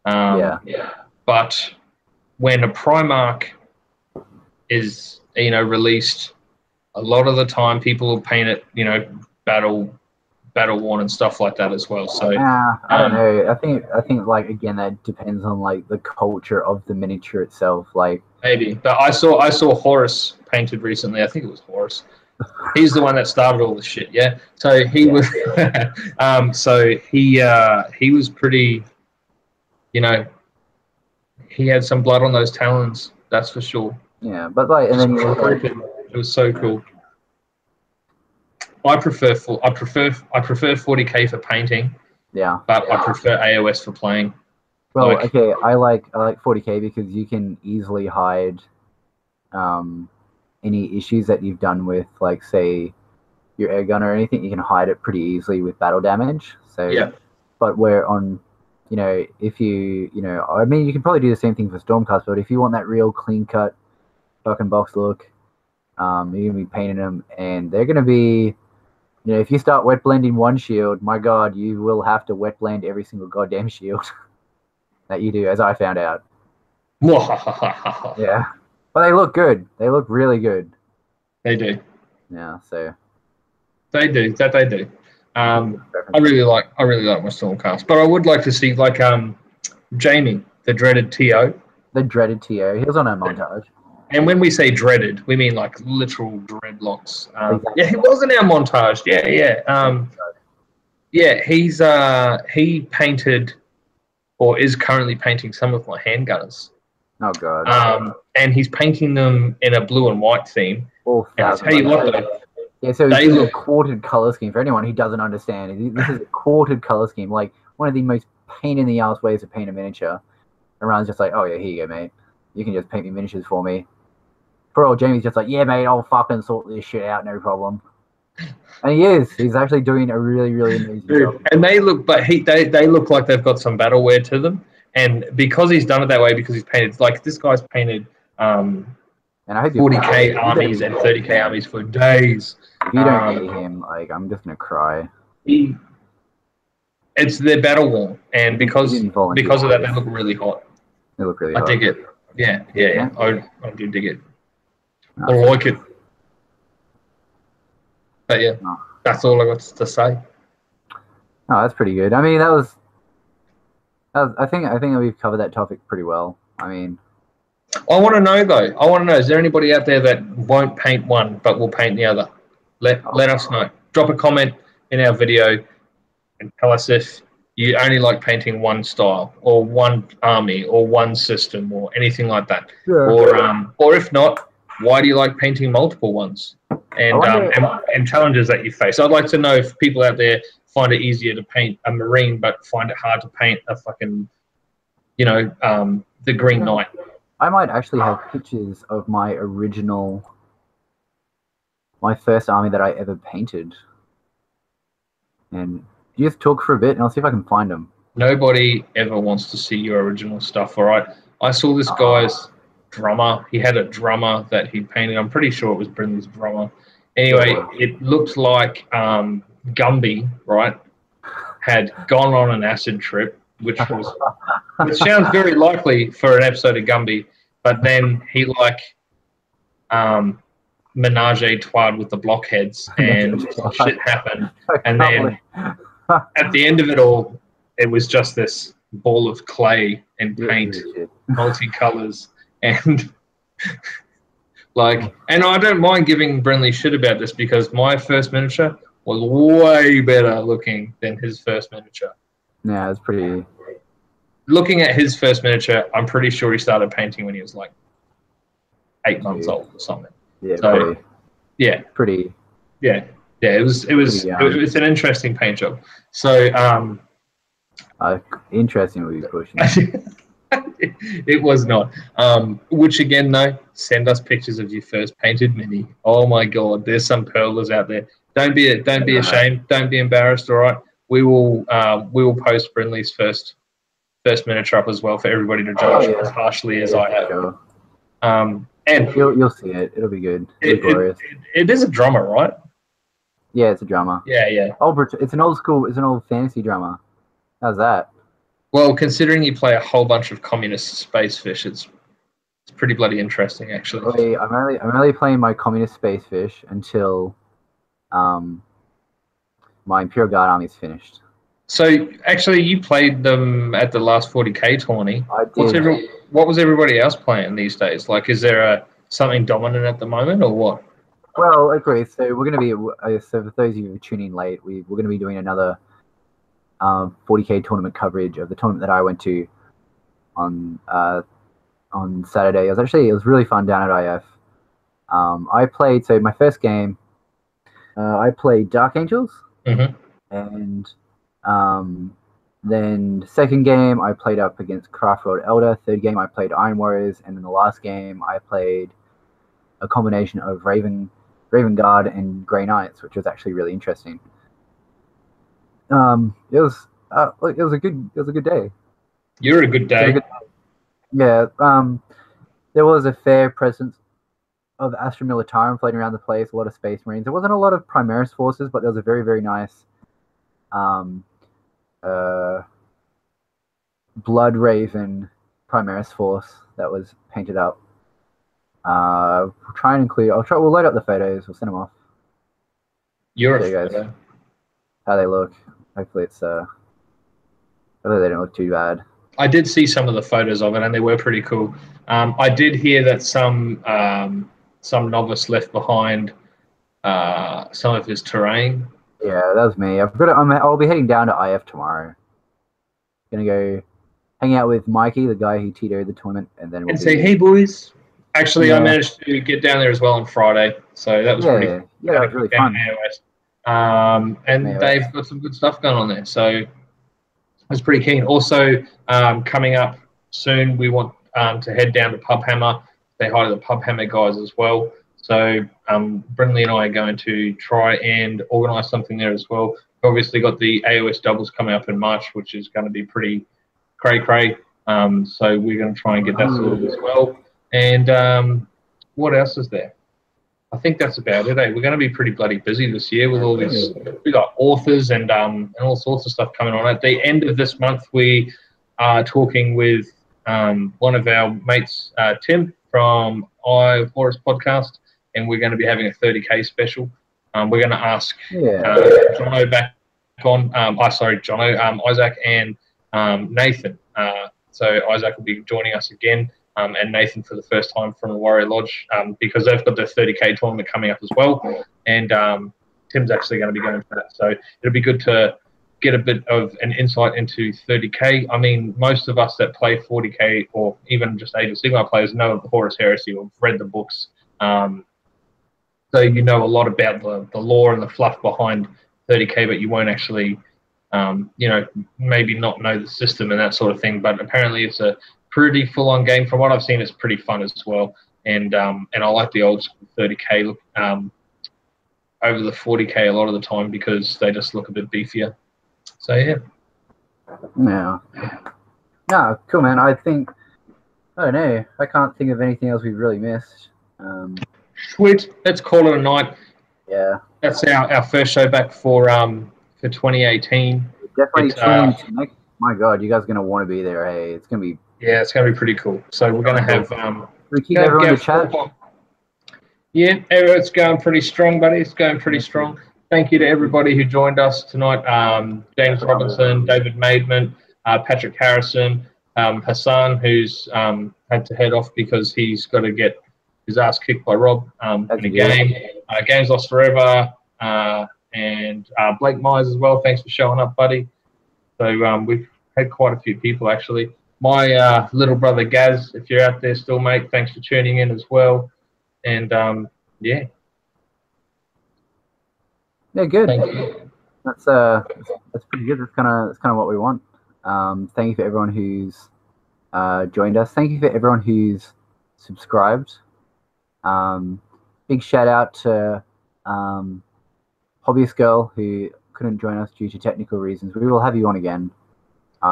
But when a Primarch is, you know, released, a lot of the time people will paint it, you know, battle worn and stuff like that as well. So I don't know. I think like again that depends on like the culture of the miniature itself. Like maybe, but I saw Horus painted recently. I think it was Horus. He's the one that started all this shit. Yeah. So he was. So he was pretty. You know, he had some blood on those talons. That's for sure. Yeah, but like, and then it was so cool. I prefer 40k for painting. Yeah. But I prefer AOS for playing. Well, okay, I like 40k because you can easily hide any issues that you've done with, like, say, your air gun or anything. You can hide it pretty easily with battle damage. So yeah. But where on, you know, if you know, I mean, you can probably do the same thing for Stormcast, but if you want that real clean cut fucking box look, you're gonna be painting them, and they're gonna be, you know, if you start wet blending one shield, my God, you will have to wet blend every single goddamn shield that you do, as I found out. Yeah, but they look good. They look really good. They do. Yeah, so they do. I really like my Stormcast, but I would like to see like Jamie, the dreaded TO. The dreaded TO. He was on a montage. And when we say dreaded, we mean like literal dreadlocks. Exactly. Yeah, he was in our montage. He painted, or is currently painting, some of my handgunners. Oh God. And he's painting them in a blue and white theme. And I tell you what, though. Yeah, so they look quartered color scheme. For anyone who doesn't understand, this is a quartered color scheme, like one of the most pain in the ass ways to paint a miniature. And Ryan's just like, oh yeah, here you go, mate. You can just paint me miniatures for me. Poor old Jamie's just like, yeah, mate, I'll fucking sort this shit out, no problem. And he is. He's actually doing a really, really amazing job. And they look, but they look like they've got some battle wear to them. And because he's done it that way, because he's painted, like this guy's painted and I hope 40k armies and 30k armies for days. If you don't hate him, like, I'm just gonna cry. It's their battle worn, and because of that, they look really hot. They look really hot. I dig it. Yeah. I do dig it. I like it. But yeah, that's all I got to say. Oh, that's pretty good. I mean, I think we've covered that topic pretty well. I mean, I want to know though. Is there anybody out there that won't paint one but will paint the other? Let us know. Drop a comment in our video and tell us if you only like painting one style or one army or one system or anything like that. Yeah. Or if not, why do you like painting multiple ones? And challenges that you face. I'd like to know if people out there find it easier to paint a Marine but find it hard to paint a fucking, the Green Knight. I might actually have pictures of my first army that I ever painted. And you just talk for a bit, and I'll see if I can find them. Nobody ever wants to see your original stuff, all right? I saw this guy's drummer. He had a drummer that he painted. I'm pretty sure it was Brynley's drummer. Anyway, it looked like Gumby, right, had gone on an acid trip, which sounds very likely for an episode of Gumby, but then he menage a trois with the blockheads, and shit happened. And then at the end of it all, it was just this ball of clay and paint, multicolors, and and I don't mind giving Brynley shit about this because my first miniature was way better looking than his first miniature. Yeah, it's pretty. Looking at his first miniature, I'm pretty sure he started painting when he was like 8 months old or something. Yeah, so, pretty. Yeah. It was an interesting paint job. So interesting what you're pushing. It was not. Which again, though, send us pictures of your first painted mini. Oh my god, there's some pearlers out there. Don't be ashamed. Don't be embarrassed. All right, we will post Brynley's first miniature up as well for everybody to judge as harshly as I have. Sure. And you'll see it. It'll be good. It'll be glorious. It is a drummer, right? Yeah, it's a drummer. Yeah. It's an old fantasy drummer. How's that? Well, considering you play a whole bunch of communist space fish, it's pretty bloody interesting, actually. I'm only playing my communist space fish until my Imperial Guard army is finished. So, actually, you played them at the last 40k tourney. I did. What was everybody else playing these days? Like, is there something dominant at the moment, or what? Well, okay, so we're going to be, so for those of you who are tuning in late, we're going to be doing another 40k tournament coverage of the tournament that I went to on Saturday. It was really fun down at IF. I played, so my first game, I played Dark Angels, and then second game I played up against Craftworld Elder. Third game I played Iron Warriors, and then the last game I played a combination of Raven Guard and Grey Knights, which was actually really interesting. It was a good day. You're a good day. Yeah. There was a fair presence of Astra Militarum floating around the place. A lot of Space Marines. There wasn't a lot of Primaris forces, but there was a very, very nice Blood Raven Primaris force that was painted up. We'll load up the photos. We'll send them off. You're a photo. How they look. Hopefully hopefully they don't look too bad. I did see some of the photos of it, and they were pretty cool. I did hear that some novice left behind some of his terrain. Yeah, that was me. I'll be heading down to IF tomorrow. Gonna go hang out with Mikey, the guy who TO'd the tournament, and then say, "Hey, boys." Actually, I managed to get down there as well on Friday, so that was pretty. Yeah, that was really fun. And they've got some good stuff going on there, so I was pretty keen. Also, coming up soon, we want to head down to Pub Hammer, say hi to the Pub Hammer guys as well. So Brynley and I are going to try and organise something there as well. We've obviously got the AOS doubles coming up in March, which is going to be pretty cray-cray. So we're going to try and get that sorted as well. And what else is there? I think that's about it. We're going to be pretty bloody busy this year with all this. We got authors and all sorts of stuff coming on. At the end of this month, we are talking with one of our mates, Tim from Horus podcast, and we're going to be having a 30k special. We're going to ask Jono back on. Isaac and Nathan. So Isaac will be joining us again. And Nathan for the first time from the Warrior Lodge because they've got their 30k tournament coming up as well. And Tim's actually going to be going for that. So it'll be good to get a bit of an insight into 30k. I mean, most of us that play 40k or even just Age of Sigmar players know of the Horus Heresy or have read the books. So you know a lot about the lore and the fluff behind 30k, but you won't actually, maybe not know the system and that sort of thing. But apparently it's a pretty full-on game. From what I've seen, it's pretty fun as well. And I like the old school 30K look over the 40K a lot of the time because they just look a bit beefier. So yeah. Yeah. No, cool, man. I don't know. I can't think of anything else we've really missed. Sweet. Let's call it a night. Yeah. That's our first show back for 2018. Definitely tune in next. My God, you guys are gonna want to be there. Hey, it's gonna be. Yeah, it's gonna be pretty cool. So we're gonna have. We keep everyone in the chat. Yeah, it's going pretty strong, buddy. It's going pretty strong. Thank you to everybody who joined us tonight. James Robinson, David Maidman, Patrick Harrison, Hassan, who's had to head off because he's got to get his ass kicked by Rob in a game. Games Lost Forever, and Blake Myers as well. Thanks for showing up, buddy. So we've had quite a few people, actually. My little brother Gaz, if you're out there still, mate, thanks for tuning in as well. And yeah. Yeah, good. Thank you. That's pretty good. That's kind of what we want. Thank you for everyone who's joined us. Thank you for everyone who's subscribed. Big shout out to Hobbyist Girl who couldn't join us due to technical reasons. We will have you on again.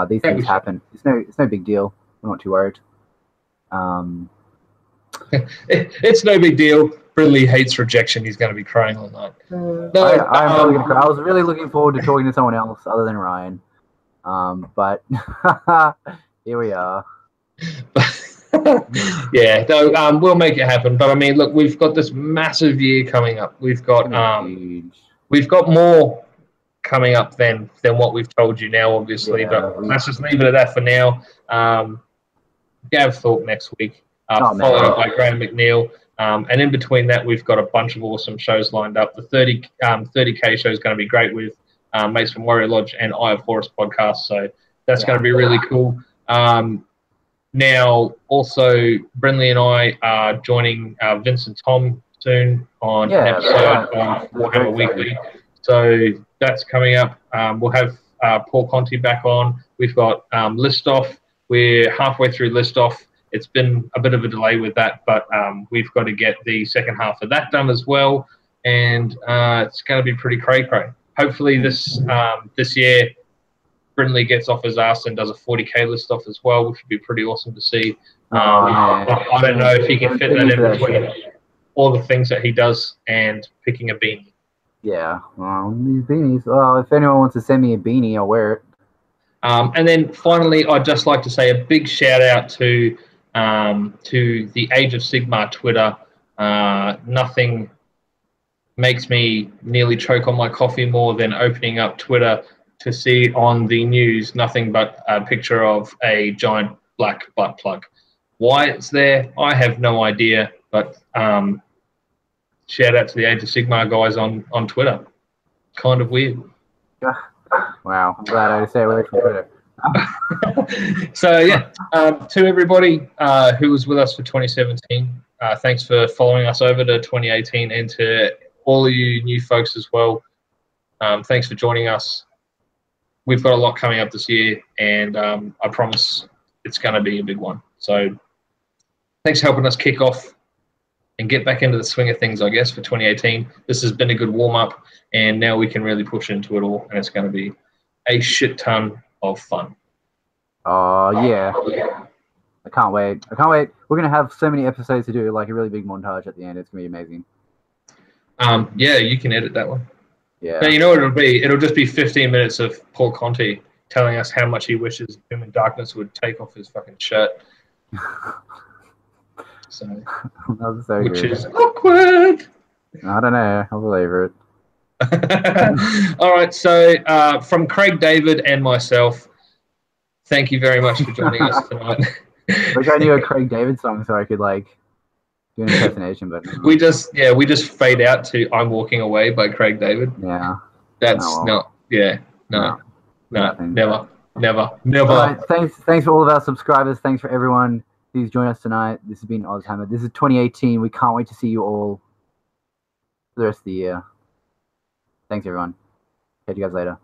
These things happen. It's no big deal. We're not too worried. It's no big deal. Brynley hates rejection. He's going to be crying all night. I'm probably going to cry. I was really looking forward to talking to someone else other than Ryan. But here we are. Yeah, no, we'll make it happen. But I mean, look, we've got this massive year coming up. We've got more coming up than what we've told you now, obviously. But let's just leave it at that for now. Gav Thorpe next week, followed up by Graham McNeil. And in between that, we've got a bunch of awesome shows lined up. The 30K show is going to be great with Mates from Warrior Lodge and Eye of Horus podcast. So that's going to be really cool. Now, also, Brynley and I are joining Vince and Tom soon on an episode of Warhammer Weekly. So that's coming up. We'll have Paul Conti back on. We've got List Off. We're halfway through List Off. It's been a bit of a delay with that, but we've got to get the second half of that done as well. And it's going to be pretty cray-cray. Hopefully this year, Brynley gets off his ass and does a 40K list off as well, which would be pretty awesome to see. I don't know if he can fit that in between all the things that he does and picking a beanie. Yeah, well, these beanies. Well, if anyone wants to send me a beanie, I'll wear it. And then finally, I'd just like to say a big shout out to the Age of Sigmar Twitter. Nothing makes me nearly choke on my coffee more than opening up Twitter to see on the news nothing but a picture of a giant black butt plug. Why it's there, I have no idea, but shout out to the Age of Sigmar guys on Twitter. Kind of weird. Wow, I'm glad I stay away from Twitter. So yeah, to everybody who was with us for 2017, thanks for following us over to 2018, and to all of you new folks as well. Thanks for joining us. We've got a lot coming up this year, and I promise it's going to be a big one. So thanks for helping us kick off and get back into the swing of things, I guess, for 2018. This has been a good warm-up, and now we can really push into it all, and it's going to be a shit ton of fun. Oh, yeah. I can't wait. We're going to have so many episodes to do, like a really big montage at the end. It's going to be amazing. Yeah, you can edit that one. Yeah. But you know what it'll be? It'll just be 15 minutes of Paul Conti telling us how much he wishes Doom and Darkness would take off his fucking shirt. So, which good. Is awkward. I don't know. I'll believe it. All right. So from Craig David and myself, thank you very much for joining us tonight. Wish I knew a Craig David song so I could like do an impersonation, but we just fade out to "I'm Walking Away" by Craig David. Yeah. That's never. All right, thanks for all of our subscribers. Thanks for everyone who's joined us tonight. This has been AUSHAMMER. This is 2018. We can't wait to see you all for the rest of the year. Thanks, everyone. Catch you guys later.